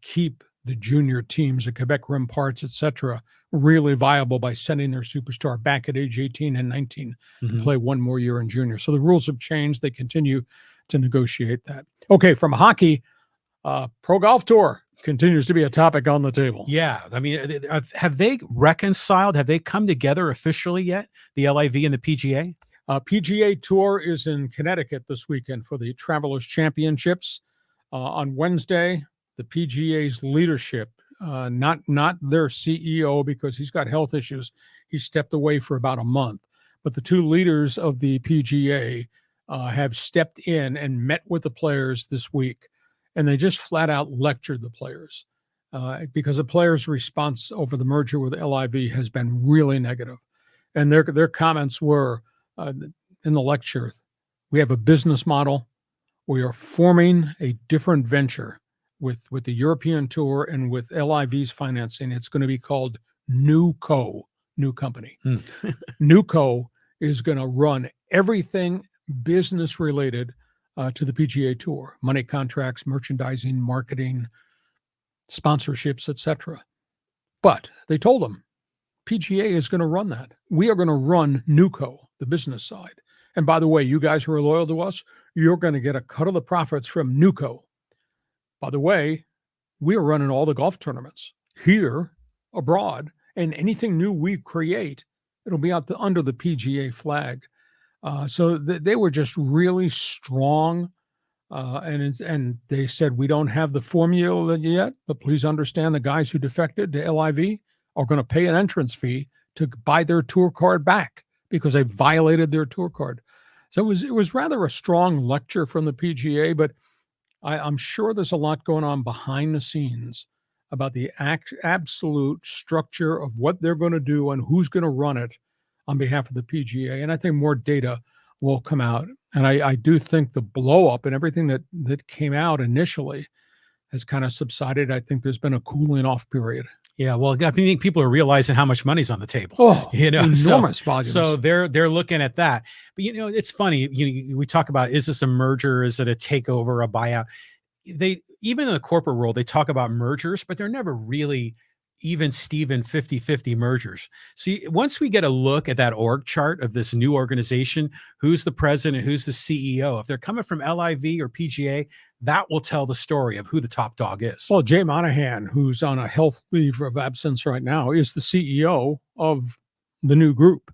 keep the junior teams, the Quebec Remparts, et cetera, really viable by sending their superstar back at age 18 and 19 to play one more year in junior? So the rules have changed. They continue to negotiate that. Okay, from hockey, Pro Golf Tour continues to be a topic on the table. Yeah. I mean, have they reconciled? Have they come together officially yet, the LIV and the PGA? PGA Tour is in Connecticut this weekend for the Travelers Championships. On Wednesday, the PGA's leadership, not their CEO because he's got health issues, he stepped away for about a month, but the two leaders of the PGA have stepped in and met with the players this week, and they just flat out lectured the players because the players' response over the merger with LIV has been really negative. And their comments were, in the lecture, we have a business model. We are forming a different venture with the European Tour and with LIV's financing. It's going to be called New Company. New Co is going to run everything business related to the PGA Tour: money contracts, merchandising, marketing, sponsorships, etc. But they told them PGA is going to run that. We are going to run New Co, the business side. And by the way, you guys who are loyal to us, you're going to get a cut of the profits from New Co. By the way, we are running all the golf tournaments here, abroad, and anything new we create, it'll be out under the PGA flag. So they were just really strong, and they said, we don't have the formula yet, but please understand the guys who defected to LIV are going to pay an entrance fee to buy their tour card back because they violated their tour card. So it was rather a strong lecture from the PGA, but I'm sure there's a lot going on behind the scenes about the absolute structure of what they're going to do and who's going to run it on behalf of the PGA. And I think more data will come out. And I do think the blow up and everything that came out initially has kind of subsided. I think there's been a cooling off period. Yeah, well, I think people are realizing how much money's on the table. Oh, enormous volumes. So they're looking at that. But it's funny. We talk about, is this a merger? Is it a takeover, a buyout? They, even in the corporate world, they talk about mergers, but they're never really even Steven 50-50 mergers. See, once we get a look at that org chart of this new organization, who's the president, who's the CEO, if they're coming from LIV or PGA, that will tell the story of who the top dog is. Well, Jay Monahan, who's on a health leave of absence right now, is the CEO of the new group,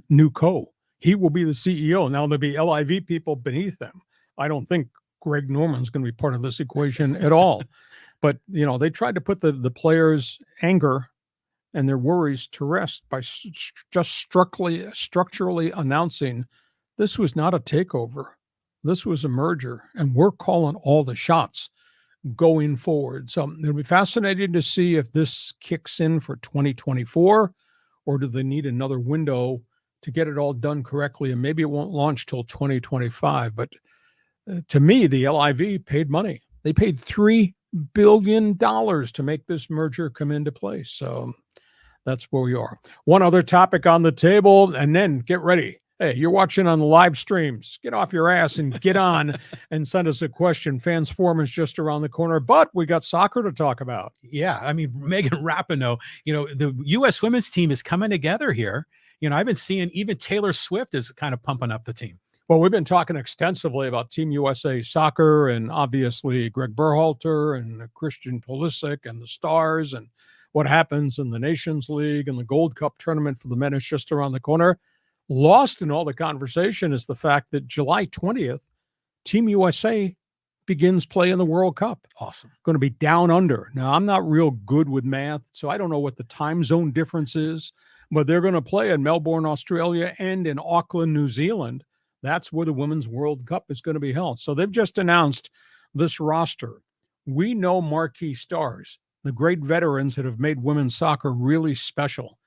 New Co. He will be the CEO. Now there'll be LIV people beneath them. I don't think Greg Norman's going to be part of this equation at all. But, they tried to put the players' anger and their worries to rest by just structurally announcing this was not a takeover. This was a merger, and we're calling all the shots going forward. So it'll be fascinating to see if this kicks in for 2024, or do they need another window to get it all done correctly? And maybe it won't launch till 2025. But to me, the LIV paid money. They paid $3 billion to make this merger come into place. So that's where we are. One other topic on the table, and then get ready. Hey, you're watching on the live streams. Get off your ass and get on and send us a question. Fans Forum is just around the corner, but we got soccer to talk about. Yeah, I mean, Megan Rapinoe, the U.S. women's team is coming together here. I've been seeing even Taylor Swift is kind of pumping up the team. Well, we've been talking extensively about Team USA soccer and obviously Greg Berhalter and Christian Pulisic and the Stars and what happens in the Nations League and the Gold Cup tournament for the men is just around the corner. Lost in all the conversation is the fact that July 20th, Team USA begins play in the World Cup. Awesome. Going to be down under. Now, I'm not real good with math, so I don't know what the time zone difference is, but they're going to play in Melbourne, Australia, and in Auckland, New Zealand. That's where the Women's World Cup is going to be held. So they've just announced this roster. We know marquee stars, the great veterans that have made women's soccer really special.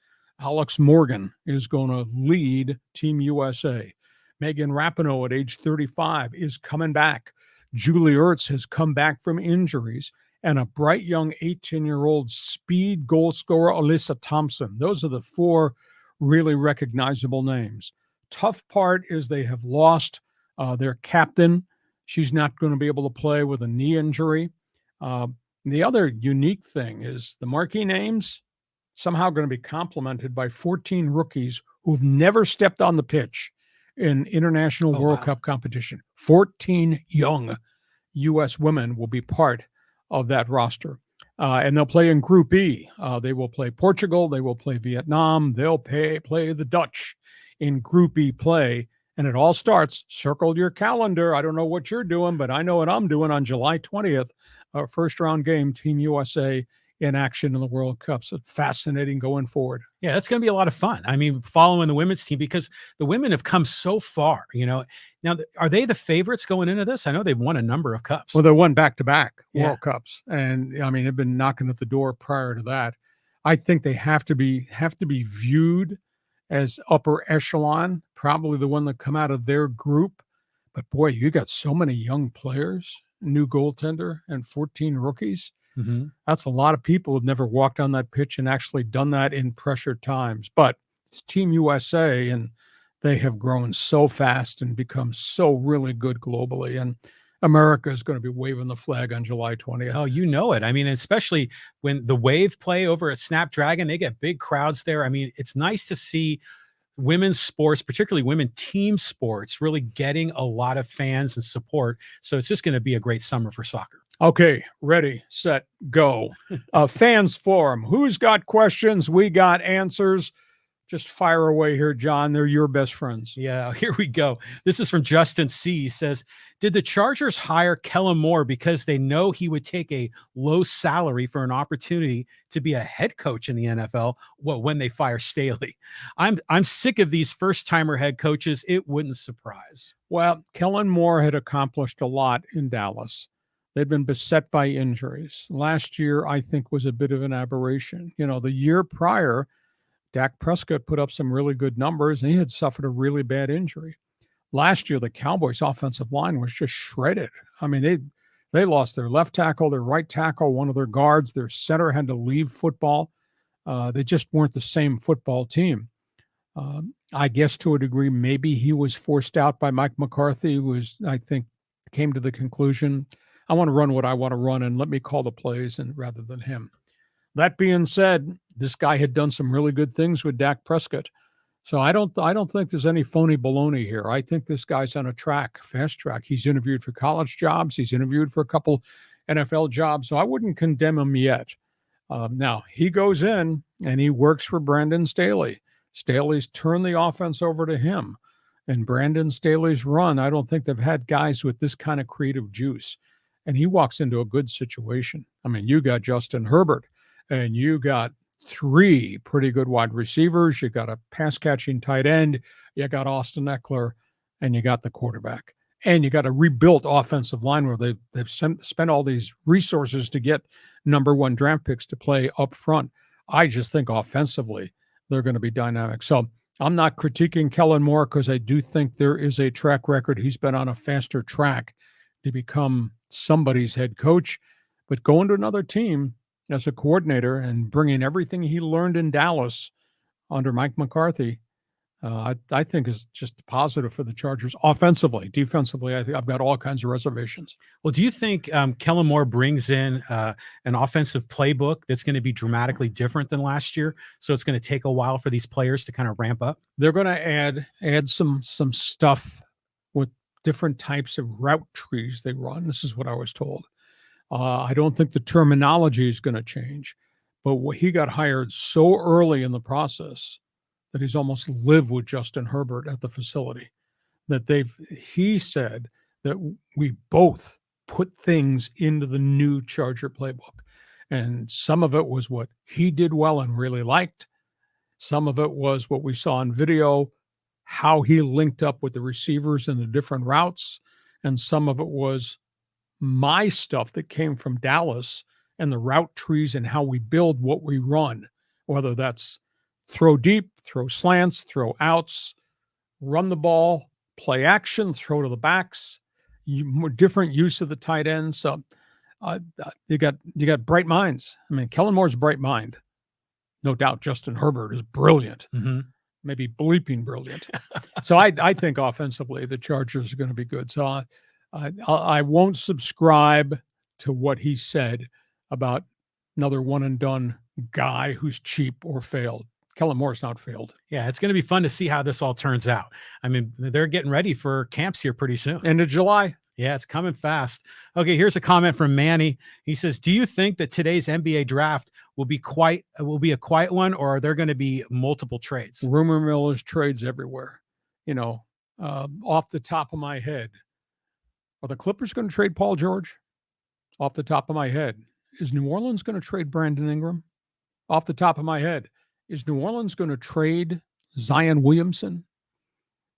Alex Morgan is going to lead Team USA. Megan Rapinoe at age 35 is coming back. Julie Ertz has come back from injuries. And a bright young 18-year-old speed goal scorer, Alyssa Thompson. Those are the four really recognizable names. Tough part is they have lost their captain. She's not going to be able to play with a knee injury. The other unique thing is the marquee names somehow going to be complemented by 14 rookies who've never stepped on the pitch in international World Cup competition. 14 young U.S. women will be part of that roster. And they'll play in Group E. They will play Portugal. They will play Vietnam. They'll play the Dutch in Group E play. And it all starts, circle your calendar. I don't know what you're doing, but I know what I'm doing on July 20th. First round game, Team USA in action in the World Cup. So fascinating going forward. Yeah, that's going to be a lot of fun. I mean, following the women's team, because the women have come so far, Now, are they the favorites going into this? I know they've won a number of cups. Well, they won back-to-back World Cups. And, I mean, they've been knocking at the door prior to that. I think they have to be viewed as upper echelon, probably the one that come out of their group. But, boy, you got so many young players, new goaltender, and 14 rookies. Mm-hmm. That's a lot of people who've never walked on that pitch and actually done that in pressured times. But it's Team USA, and they have grown so fast and become so really good globally. And America is going to be waving the flag on July 20th. Oh, you know it. I mean, especially when the Wave play over at Snapdragon, they get big crowds there. I mean, it's nice to see women's sports, particularly women team sports, really getting a lot of fans and support. So it's just going to be a great summer for soccer. Okay, ready, set, go. Fans forum. Who's got questions? We got answers. Just fire away here, John. They're your best friends. Yeah, here we go. This is from Justin C. He says, did the Chargers hire Kellen Moore because they know he would take a low salary for an opportunity to be a head coach in the NFL? Well, when they fire Staley. I'm sick of these first-timer head coaches. It wouldn't surprise. Well, Kellen Moore had accomplished a lot in Dallas. They've been beset by injuries. Last year, I think, was a bit of an aberration. The year prior, Dak Prescott put up some really good numbers, and he had suffered a really bad injury. Last year, the Cowboys' offensive line was just shredded. I mean, they lost their left tackle, their right tackle, one of their guards, their center had to leave football. They just weren't the same football team. I guess to a degree, maybe he was forced out by Mike McCarthy, who I think, came to the conclusion, I want to run what I want to run, and let me call the plays rather than him. That being said, this guy had done some really good things with Dak Prescott. So I don't think there's any phony baloney here. I think this guy's on a fast track. He's interviewed for college jobs. He's interviewed for a couple NFL jobs. So I wouldn't condemn him yet. Now, he goes in and he works for Brandon Staley. Staley's turned the offense over to him. And Brandon Staley's run, I don't think they've had guys with this kind of creative juice. And he walks into a good situation. I mean, you got Justin Herbert, and you got 3 pretty good wide receivers. You got a pass-catching tight end. You got Austin Eckler, and you got the quarterback. And you got a rebuilt offensive line where they've spent all these resources to get number 1 draft picks to play up front. I just think offensively they're going to be dynamic. So I'm not critiquing Kellen Moore because I do think there is a track record. He's been on a faster track to become somebody's head coach, but going to another team as a coordinator and bringing everything he learned in Dallas under Mike McCarthy, I think is just positive for the Chargers offensively. Defensively, I think I've got all kinds of reservations. Well, do you think Kellen Moore brings in an offensive playbook that's going to be dramatically different than last year? So it's going to take a while for these players to kind of ramp up? They're going to add some stuff different types of route trees they run. This is what I was told. I don't think the terminology is going to change, but he got hired so early in the process that he's almost lived with Justin Herbert at the facility. He said that we both put things into the new Charger playbook. And some of it was what he did well and really liked. Some of it was what we saw in video, how he linked up with the receivers and the different routes. And some of it was my stuff that came from Dallas and the route trees and how we build what we run, whether that's throw deep, throw slants, throw outs, run the ball, play action, throw to the backs, different use of the tight ends. So you got bright minds. I mean, Kellen Moore's a bright mind. No doubt Justin Herbert is brilliant, maybe bleeping brilliant. So I think offensively the Chargers are going to be good. So I won't subscribe to what he said about another one and done guy who's cheap or failed. Kellen Moore's not failed. Yeah, it's going to be fun to see how this all turns out. I mean, they're getting ready for camps here pretty soon. End of July. Yeah, it's coming fast. Okay, here's a comment from Manny. He says, "Do you think that today's NBA draft will be a quiet one, or are there going to be multiple trades?" Rumor mill is trades everywhere. Off the top of my head, are the Clippers going to trade Paul George? Off the top of my head, is New Orleans going to trade Brandon Ingram? Off the top of my head, is New Orleans going to trade Zion Williamson?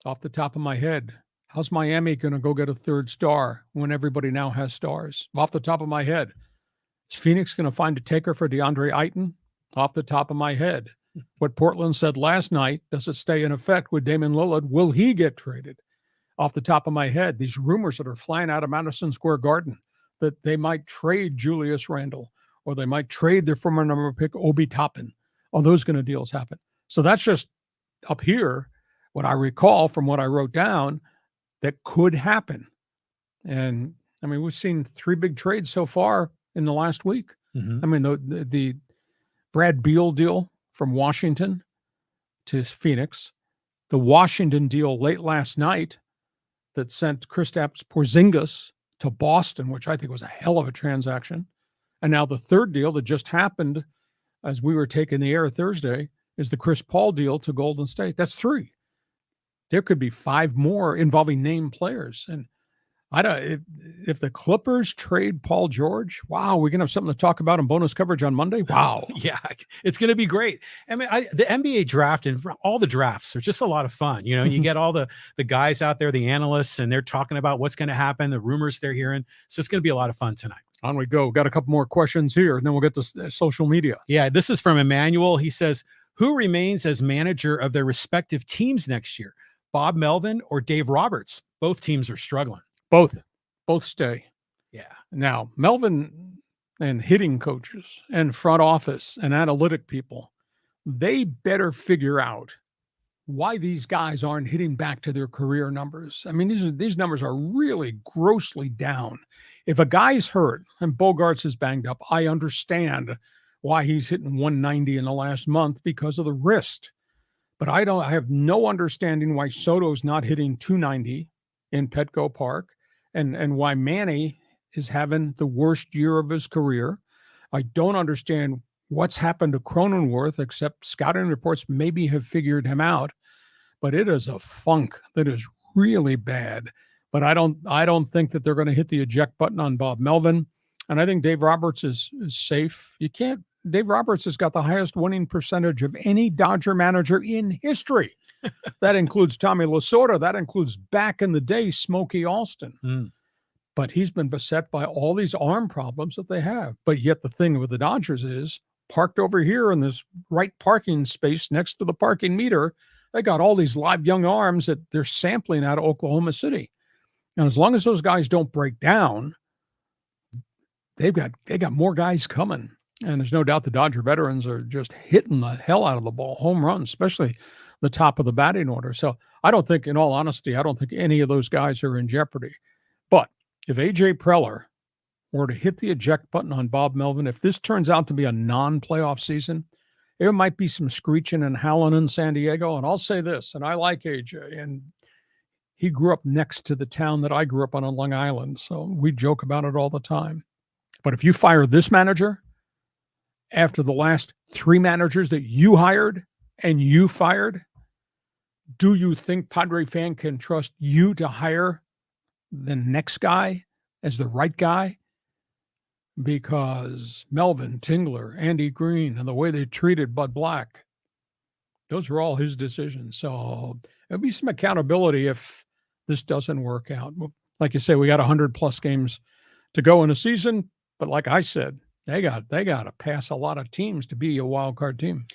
Off the top of my head, how's Miami going to go get a third star when everybody now has stars? Off the top of my head, is Phoenix going to find a taker for DeAndre Ayton? Off the top of my head, what Portland said last night, does it stay in effect with Damian Lillard? Will he get traded? Off the top of my head, these rumors that are flying out of Madison Square Garden that they might trade Julius Randle or they might trade their former number pick Obi Toppin. Are those going to deals happen? So that's just up here, what I recall from what I wrote down that could happen. And I mean, we've seen 3 big trades so far in the last week. I mean, the Brad Beal deal from Washington to Phoenix, the Washington deal late last night that sent Kristaps Porzingis to Boston, which I think was a hell of a transaction. And now the third deal that just happened as we were taking the air Thursday is the Chris Paul deal to Golden State. That's 3. There could be 5 more involving named players. And I don't, if the Clippers trade Paul George, wow, we're going to have something to talk about in bonus coverage on Monday. Wow. Yeah, it's going to be great. I mean, the NBA draft and all the drafts are just a lot of fun. You know, you get all the guys out there, the analysts, and they're talking about what's going to happen, the rumors they're hearing. So it's going to be a lot of fun tonight. On we go. Got a couple more questions here, and then we'll get to social media. Yeah, this is from Emmanuel. He says, who remains as manager of their respective teams next year? Bob Melvin or Dave Roberts? Both teams are struggling. Both stay. Yeah. Now, Melvin and hitting coaches and front office and analytic people, they better figure out why these guys aren't hitting back to their career numbers. I mean, these numbers are really grossly down. If a guy's hurt and Bogarts is banged up, I understand why he's hitting 190 in the last month because of the wrist. But I have no understanding why Soto's not hitting 290 in Petco Park and why Manny is having the worst year of his career. I don't understand what's happened to Cronenworth, except scouting reports maybe have figured him out. But it is a funk that is really bad. But I don't think that they're going to hit the eject button on Bob Melvin. And I think Dave Roberts is safe. Dave Roberts has got the highest winning percentage of any Dodger manager in history. That includes Tommy Lasorda. That includes back in the day, Smokey Alston. But he's been beset by all these arm problems that they have. But yet the thing with the Dodgers is parked over here in this right parking space next to the parking meter, they got all these live young arms that they're sampling out of Oklahoma City. And as long as those guys don't break down, they got more guys coming. And there's no doubt the Dodger veterans are just hitting the hell out of the ball, home runs, especially the top of the batting order. So I don't think, in all honesty, I don't think any of those guys are in jeopardy. But if A.J. Preller were to hit the eject button on Bob Melvin, if this turns out to be a non-playoff season, there might be some screeching and howling in San Diego. And I'll say this, and I like A.J., and he grew up next to the town that I grew up on Long Island. So we joke about it all the time. But if you fire this manager after the last 3 managers that you hired and you fired, do you think Padre fan can trust you to hire the next guy as the right guy? Because Melvin, Tingler, Andy Green, and the way they treated Bud Black, those were all his decisions. So there'll be some accountability if this doesn't work out. Like you say, we got 100+ games to go in a season, but like I said, they got to pass a lot of teams to be a wild card team.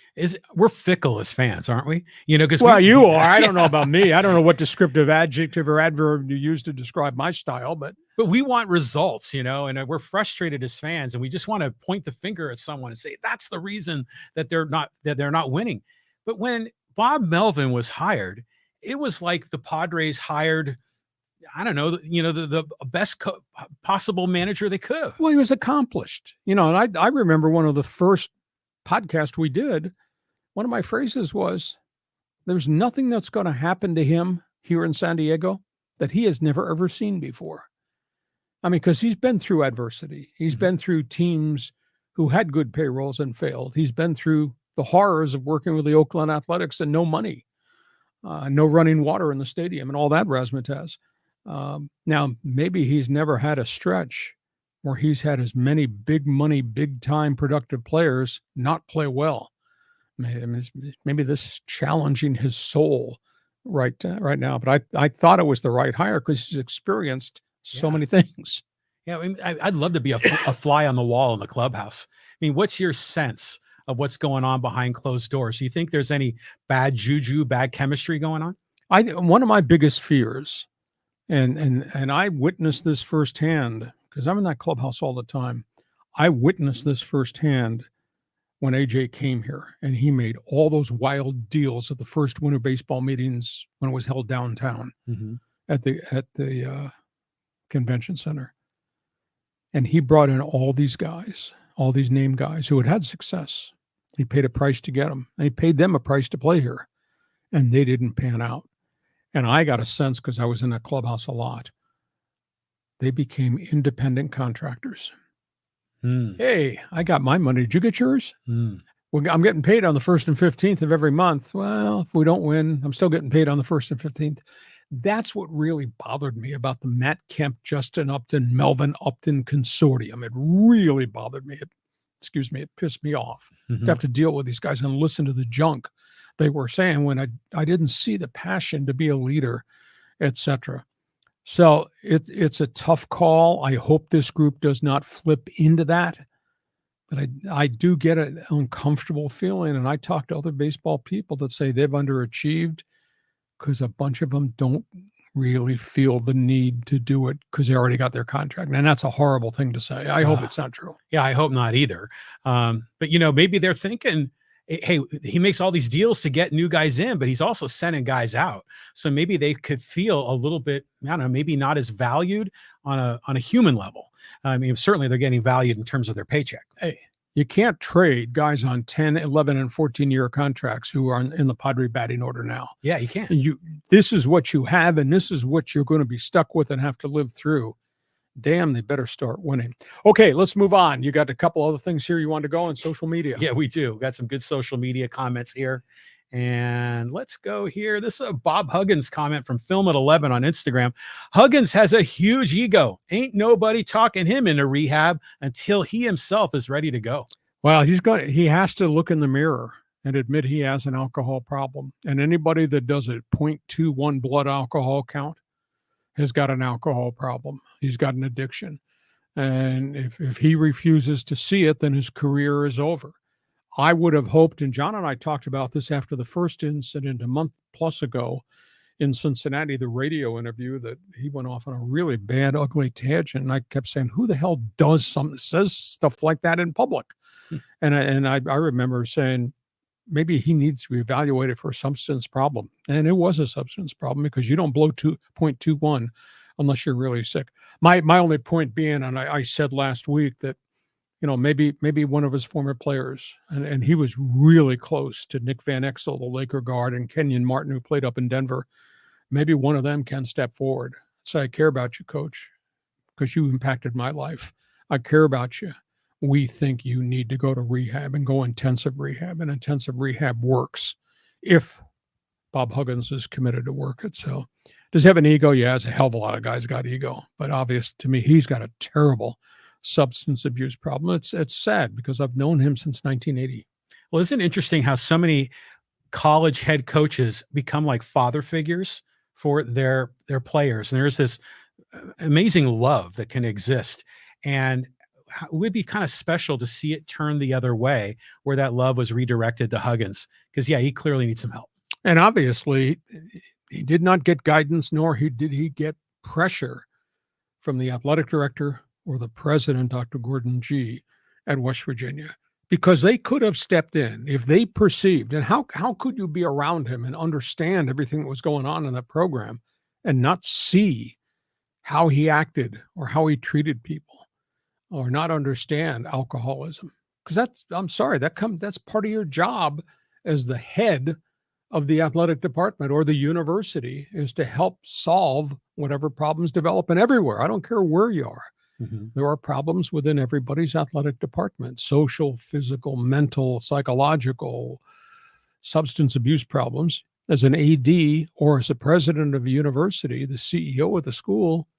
We're fickle as fans, aren't we? Because you are. I don't know about me. I don't know what descriptive adjective or adverb you use to describe my style, but we want results, and we're frustrated as fans, and we just want to point the finger at someone and say that's the reason that they're not winning. But when Bob Melvin was hired, it was like the Padres hired, I don't know, the best possible manager they could have. Well, he was accomplished, and I remember one of the first podcasts we did, one of my phrases was, there's nothing that's going to happen to him here in San Diego that he has never ever seen before. I mean, because he's been through adversity. He's been through teams who had good payrolls and failed. He's been through the horrors of working with the Oakland Athletics and no money, no running water in the stadium and all that razzmatazz. Now, maybe he's never had a stretch where he's had as many big money, big time productive players not play well. Maybe this is challenging his soul right now. But I thought it was the right hire because he's experienced so many things. Yeah, I'd love to be a fly on the wall in the clubhouse. What's your sense of what's going on behind closed doors? Do you think there's any bad juju, bad chemistry going on? One of my biggest fears, and I witnessed this firsthand because I'm in that clubhouse all the time. I witnessed this firsthand when AJ came here and he made all those wild deals at the first winter baseball meetings when it was held downtown at the convention center. And he brought in all these guys, all these name guys who had success. He paid a price to get them. And he paid them a price to play here. And they didn't pan out. And I got a sense, because I was in that clubhouse a lot, they became independent contractors. Hey, I got my money. Did you get yours? Well, I'm getting paid on the 1st and 15th of every month. Well, if we don't win, I'm still getting paid on the 1st and 15th. That's what really bothered me about the Matt Kemp, Justin Upton, Melvin Upton consortium. It really bothered me. It pissed me off to have to deal with these guys and listen to the junk they were saying when I didn't see the passion to be a leader, etc. So it's a tough call. I hope this group does not flip into that. But I do get an uncomfortable feeling, and I talk to other baseball people that say they've underachieved because a bunch of them don't really feel the need to do it because they already got their contract. And that's a horrible thing to say. I hope it's not true. Yeah, I hope not either. But, maybe they're thinking, hey, he makes all these deals to get new guys in, but he's also sending guys out. So maybe they could feel a little bit, I don't know, maybe not as valued on a human level. Certainly they're getting valued in terms of their paycheck. Hey, you can't trade guys on 10, 11, and 14-year contracts who are in the Padre batting order now. Yeah, you can't. This is what you have, and this is what you're going to be stuck with and have to live through. Damn, they better start winning. Okay, let's move on. You got a couple other things here you want to go on social media. Yeah, we do. Got some good social media comments here. And let's go here. This is a Bob Huggins comment from Film at 11 on Instagram. Huggins has a huge ego. Ain't nobody talking him into rehab until he himself is ready to go. Well, he has to look in the mirror and admit he has an alcohol problem. And anybody that does a 0.21 blood alcohol count has got an alcohol problem. He's got an addiction. And if he refuses to see it, then his career is over. I would have hoped, and John and I talked about this after the first incident a month plus ago in Cincinnati, the radio interview, that he went off on a really bad, ugly tangent. And I kept saying, who the hell says stuff like that in public? And I remember saying, maybe he needs to be evaluated for a substance problem. And it was a substance problem because you don't blow 2.21 unless you're really sick. My only point being, and I said last week that, maybe one of his former players, and he was really close to Nick Van Exel, the Laker guard, and Kenyon Martin, who played up in Denver. maybe one of them can step forward. Say, I care about you, coach, because you impacted my life. I care about you. We think you need to go to rehab and go intensive rehab, and intensive rehab works if Bob Huggins is committed to work it. So does he have an ego? Yeah, there's a hell of a lot of guys got ego, but obvious to me, he's got a terrible substance abuse problem. It's sad because I've known him since 1980. Well, isn't it interesting how so many college head coaches become like father figures for their players? And there's this amazing love that can exist. And it would be kind of special to see it turn the other way, where that love was redirected to Huggins. Because, yeah, he clearly needs some help. And obviously, he did not get guidance, nor did he get pressure from the athletic director or the president, Dr. Gordon G. at West Virginia, because they could have stepped in if they perceived. And how could you be around him and understand everything that was going on in that program and not see how he acted or how he treated people, or not understand alcoholism? Because that's part of your job as the head of the athletic department or the university, is to help solve whatever problems develop. And everywhere, I don't care where you are, there are problems within everybody's athletic department: social, physical, mental, psychological, substance abuse problems. As an AD or as a president of a university, the CEO of the school,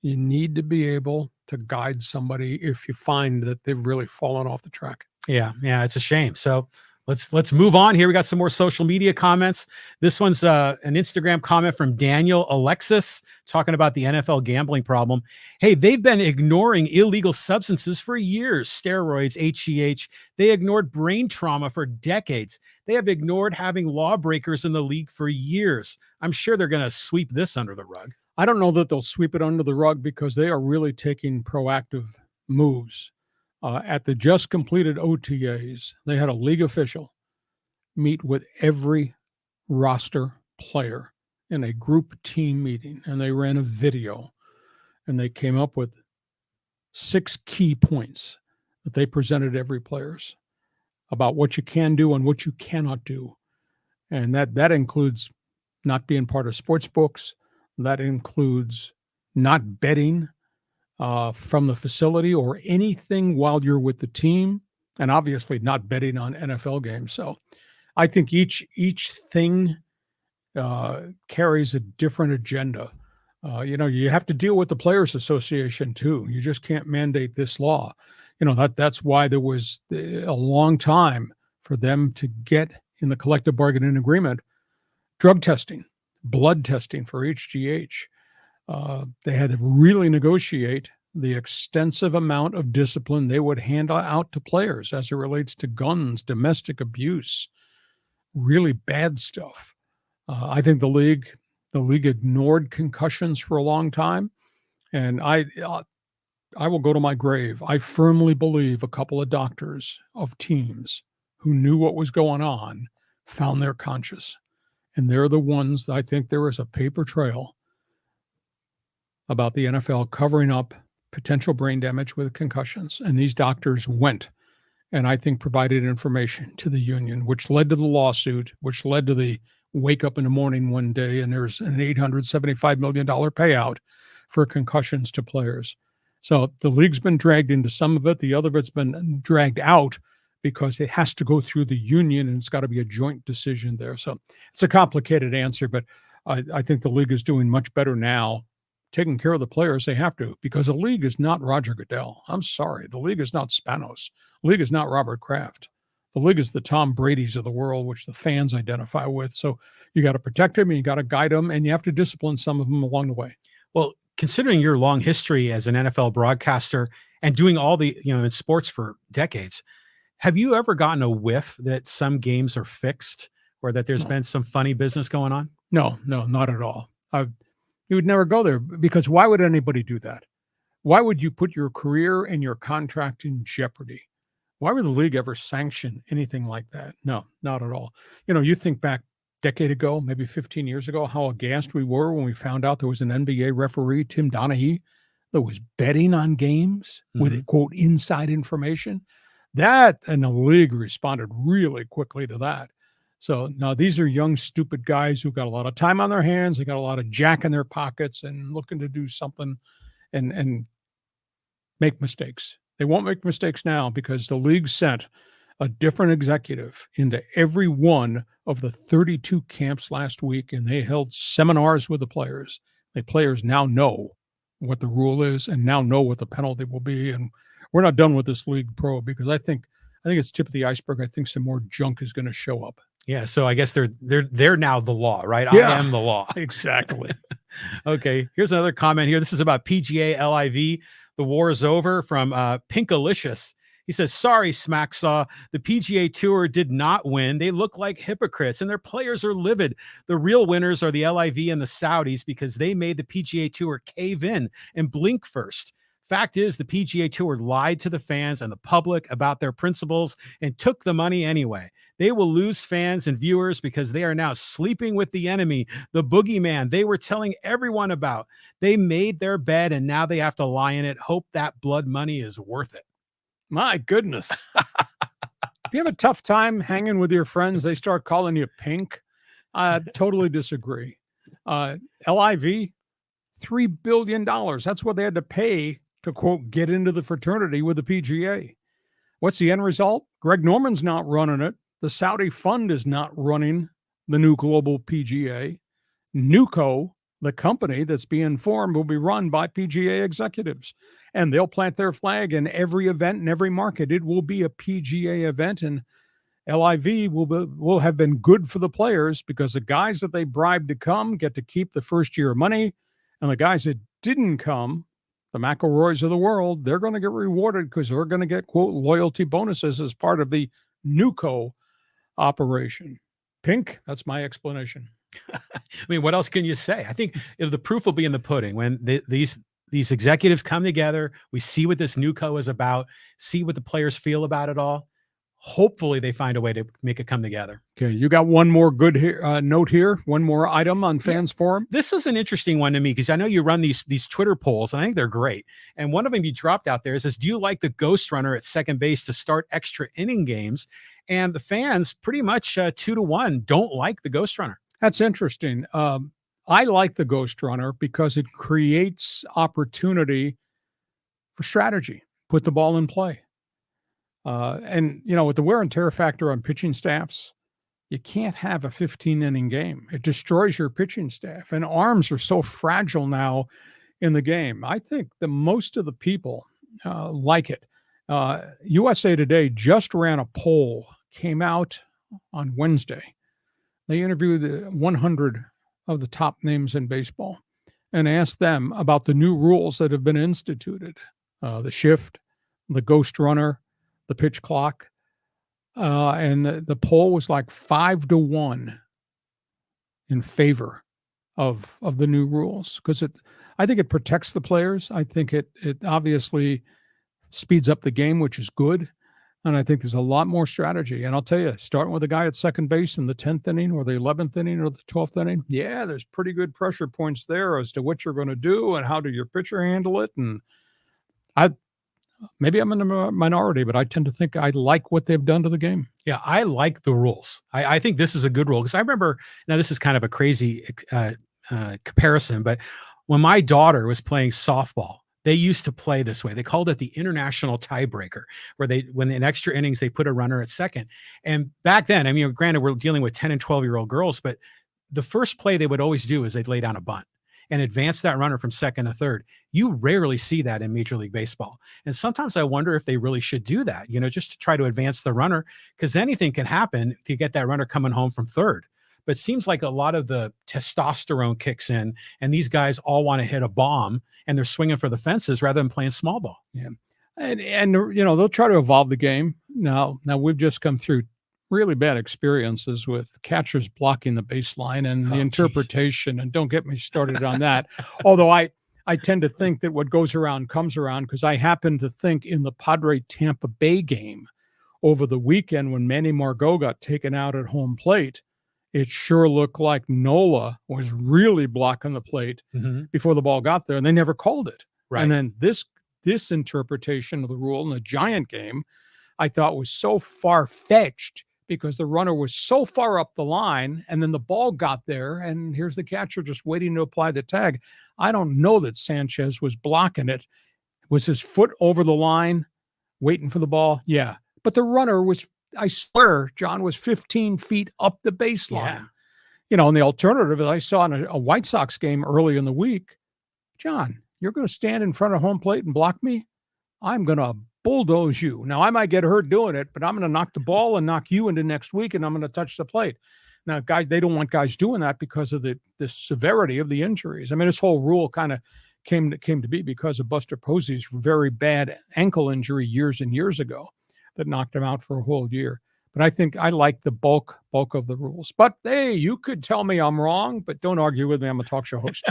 you need to be able to guide somebody if you find that they've really fallen off the track. Yeah, it's a shame. So let's move on here. We got some more social media comments. This one's an Instagram comment from Daniel Alexis talking about the NFL gambling problem. Hey, they've been ignoring illegal substances for years. Steroids, HGH. They ignored brain trauma for decades. They have ignored having lawbreakers in the league for years. I'm sure they're going to sweep this under the rug. I don't know that they'll sweep it under the rug, because they are really taking proactive moves. At the just completed OTAs, they had a league official meet with every roster player in a group team meeting, and they ran a video, and they came up with 6 key points that they presented to every players about what you can do and what you cannot do. And that includes not being part of sports books. That includes not betting from the facility or anything while you're with the team, and obviously not betting on NFL games. So I think each thing carries a different agenda. You have to deal with the Players Association too. You just can't mandate this law. That's why there was a long time for them to get in the collective bargaining agreement drug testing, blood testing for HGH. They had to really negotiate the extensive amount of discipline they would hand out to players as it relates to guns, domestic abuse, really bad stuff. I think the league ignored concussions for a long time, and I will go to my grave. I firmly believe a couple of doctors of teams who knew what was going on found their conscience, and they're the ones that I think there is a paper trail about the NFL covering up potential brain damage with concussions. And these doctors went and I think provided information to the union, which led to the lawsuit, which led to the wake up in the morning one day and there's an $875 million payout for concussions to players. So the league's been dragged into some of it. The other of it's been dragged out because it has to go through the union and it's got to be a joint decision there. So it's a complicated answer, but I think the league is doing much better now, taking care of the players. They have to, because the league is not Roger Goodell. I'm sorry. The league is not Spanos. The league is not Robert Kraft. The league is the Tom Brady's of the world, which the fans identify with. So you got to protect them and you got to guide them and you have to discipline some of them along the way. Well, considering your long history as an NFL broadcaster and doing all the, in sports for decades, have you ever gotten a whiff that some games are fixed or that there's been some funny business going on? No, not at all. You would never go there, because why would anybody do that? Why would you put your career and your contract in jeopardy? Why would the league ever sanction anything like that? No, not at all. You think back a decade ago, maybe 15 years ago, how aghast we were when we found out there was an NBA referee, Tim Donaghy, that was betting on games with, quote, inside information. That, and the league responded really quickly to that. So now these are young, stupid guys who got a lot of time on their hands. They got a lot of jack in their pockets and looking to do something and make mistakes. They won't make mistakes now because the league sent a different executive into every one of the 32 camps last week, and they held seminars with the players. The players now know what the rule is and now know what the penalty will be. And we're not done with this league pro because I think it's tip of the iceberg. I think some more junk is going to show up. Yeah, so I guess they're now the law, right? Yeah, I am the law. Exactly. Okay, here's another comment here. This is about PGA LIV. The war is over, from Pinkalicious. He says, sorry, Smacksaw. The PGA Tour did not win. They look like hypocrites, and their players are livid. The real winners are the LIV and the Saudis because they made the PGA Tour cave in and blink first. Fact is, the PGA Tour lied to the fans and the public about their principles and took the money anyway. They will lose fans and viewers because they are now sleeping with the enemy, the boogeyman they were telling everyone about. They made their bed and now they have to lie in it. Hope that blood money is worth it. My goodness. If you have a tough time hanging with your friends, they start calling you pink. I totally disagree. LIV, $3 billion. That's what they had to pay to, quote, get into the fraternity with the PGA. What's the end result? Greg Norman's not running it. The Saudi fund is not running the new global PGA. NUCO, the company that's being formed, will be run by PGA executives. And they'll plant their flag in every event in every market. It will be a PGA event, and LIV will have been good for the players because the guys that they bribed to come get to keep the first year money, and the guys that didn't come, the McElroys of the world, they're going to get rewarded because they're going to get, quote, loyalty bonuses as part of the NUCO operation. Pink, that's my explanation. I mean, what else can you say? I think the proof will be in the pudding when these executives come together. We see what this NUCO is about, see what the players feel about it all. Hopefully they find a way to make it come together. Okay, you got one more good note here, one more item on Fans Forum. This is an interesting one to me because I know you run these Twitter polls, and I think they're great. And one of them you dropped out there is, do you like the ghost runner at second base to start extra inning games? And the fans pretty much 2-1 don't like the ghost runner. That's interesting. I like the ghost runner because it creates opportunity for strategy, put the ball in play. And, with the wear and tear factor on pitching staffs, you can't have a 15-inning game. It destroys your pitching staff. And arms are so fragile now in the game. I think the most of the people like it. USA Today just ran a poll, came out on Wednesday. They interviewed 100 of the top names in baseball and asked them about the new rules that have been instituted, the shift, the ghost runner, the pitch clock. And the poll was like 5-1 in favor of the new rules because I think it protects the players. I think it obviously speeds up the game, which is good. And I think there's a lot more strategy. And I'll tell you, starting with a guy at second base in the 10th inning or the 11th inning or the 12th inning, yeah, there's pretty good pressure points there as to what you're going to do and how do your pitcher handle it. And maybe I'm in the minority, but I tend to think I like what they've done to the game. Yeah, I like the rules. I think this is a good rule because I remember, now this is kind of a crazy comparison, but when my daughter was playing softball, they used to play this way. They called it the international tiebreaker, where when in extra innings, they put a runner at second. And back then, I mean, granted, we're dealing with 10 and 12-year-old girls, but the first play they would always do is they'd lay down a bunt and advance that runner from second to third. You rarely see that in Major League Baseball. And sometimes I wonder if they really should do that, just to try to advance the runner, because anything can happen to get that runner coming home from third. But it seems like a lot of the testosterone kicks in, and these guys all want to hit a bomb, and they're swinging for the fences rather than playing small ball. Yeah, and they'll try to evolve the game. Now we've just come through really bad experiences with catchers blocking the baseline and the interpretation. And don't get me started on that. Although I tend to think that what goes around comes around, because I happen to think in the Padre-Tampa Bay game over the weekend when Manny Margot got taken out at home plate, it sure looked like Nola was really blocking the plate before the ball got there, and they never called it. Right. And then this interpretation of the rule in the Giant game, I thought was so far-fetched because the runner was so far up the line, and then the ball got there, and here's the catcher just waiting to apply the tag. I don't know that Sanchez was blocking it. Was his foot over the line waiting for the ball? Yeah. But the runner was, I swear, John, was 15 feet up the baseline. Yeah. And the alternative is I saw in a White Sox game early in the week, John, you're going to stand in front of home plate and block me? I'm going to bulldoze you. Now, I might get hurt doing it, but I'm going to knock the ball and knock you into next week, and I'm going to touch the plate. Now, guys, they don't want guys doing that because of the severity of the injuries. I mean, this whole rule kind of came to be because of Buster Posey's very bad ankle injury years and years ago that knocked him out for a whole year. But I think I like the bulk of the rules. But hey, you could tell me I'm wrong, but don't argue with me. I'm a talk show host.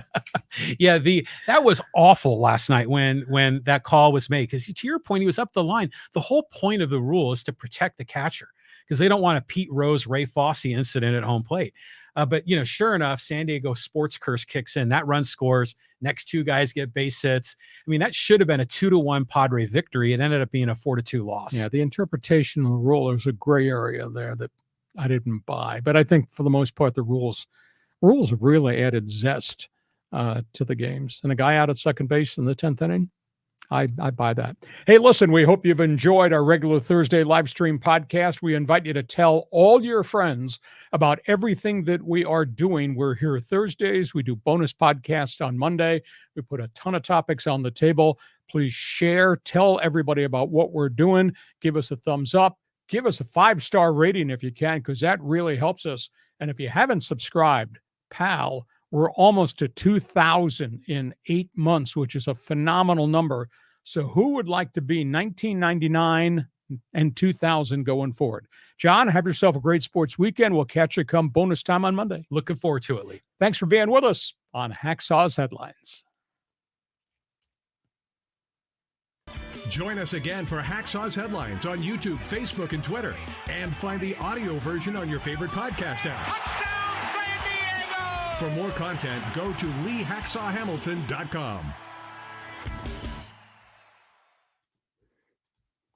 Yeah, that was awful last night when that call was made. Because to your point, he was up the line. The whole point of the rule is to protect the catcher, because they don't want a Pete Rose, Ray Fosse incident at home plate. But sure enough, San Diego sports curse kicks in. That run scores. Next two guys get base hits. I mean, that should have been a 2-1 Padre victory. It ended up being a 4-2 loss. Yeah, the interpretation of the rule, there's a gray area there that I didn't buy. But I think for the most part, the rules have really added zest to the games. And a guy out at second base in the 10th inning, I buy that. Hey, listen, we hope you've enjoyed our regular Thursday live stream podcast. We invite you to tell all your friends about everything that we are doing. We're here Thursdays. We do bonus podcasts on Monday. We put a ton of topics on the table. Please share, tell everybody about what we're doing. Give us a thumbs up. Give us a 5-star rating if you can, because that really helps us. And if you haven't subscribed, pal, we're almost to 2,000 in 8 months, which is a phenomenal number. So who would like to be 1999 and 2,000 going forward? John, have yourself a great sports weekend. We'll catch you come bonus time on Monday. Looking forward to it, Lee. Thanks for being with us on Hacksaw's Headlines. Join us again for Hacksaw's Headlines on YouTube, Facebook, and Twitter. And find the audio version on your favorite podcast apps. For more content, go to LeeHacksawHamilton.com.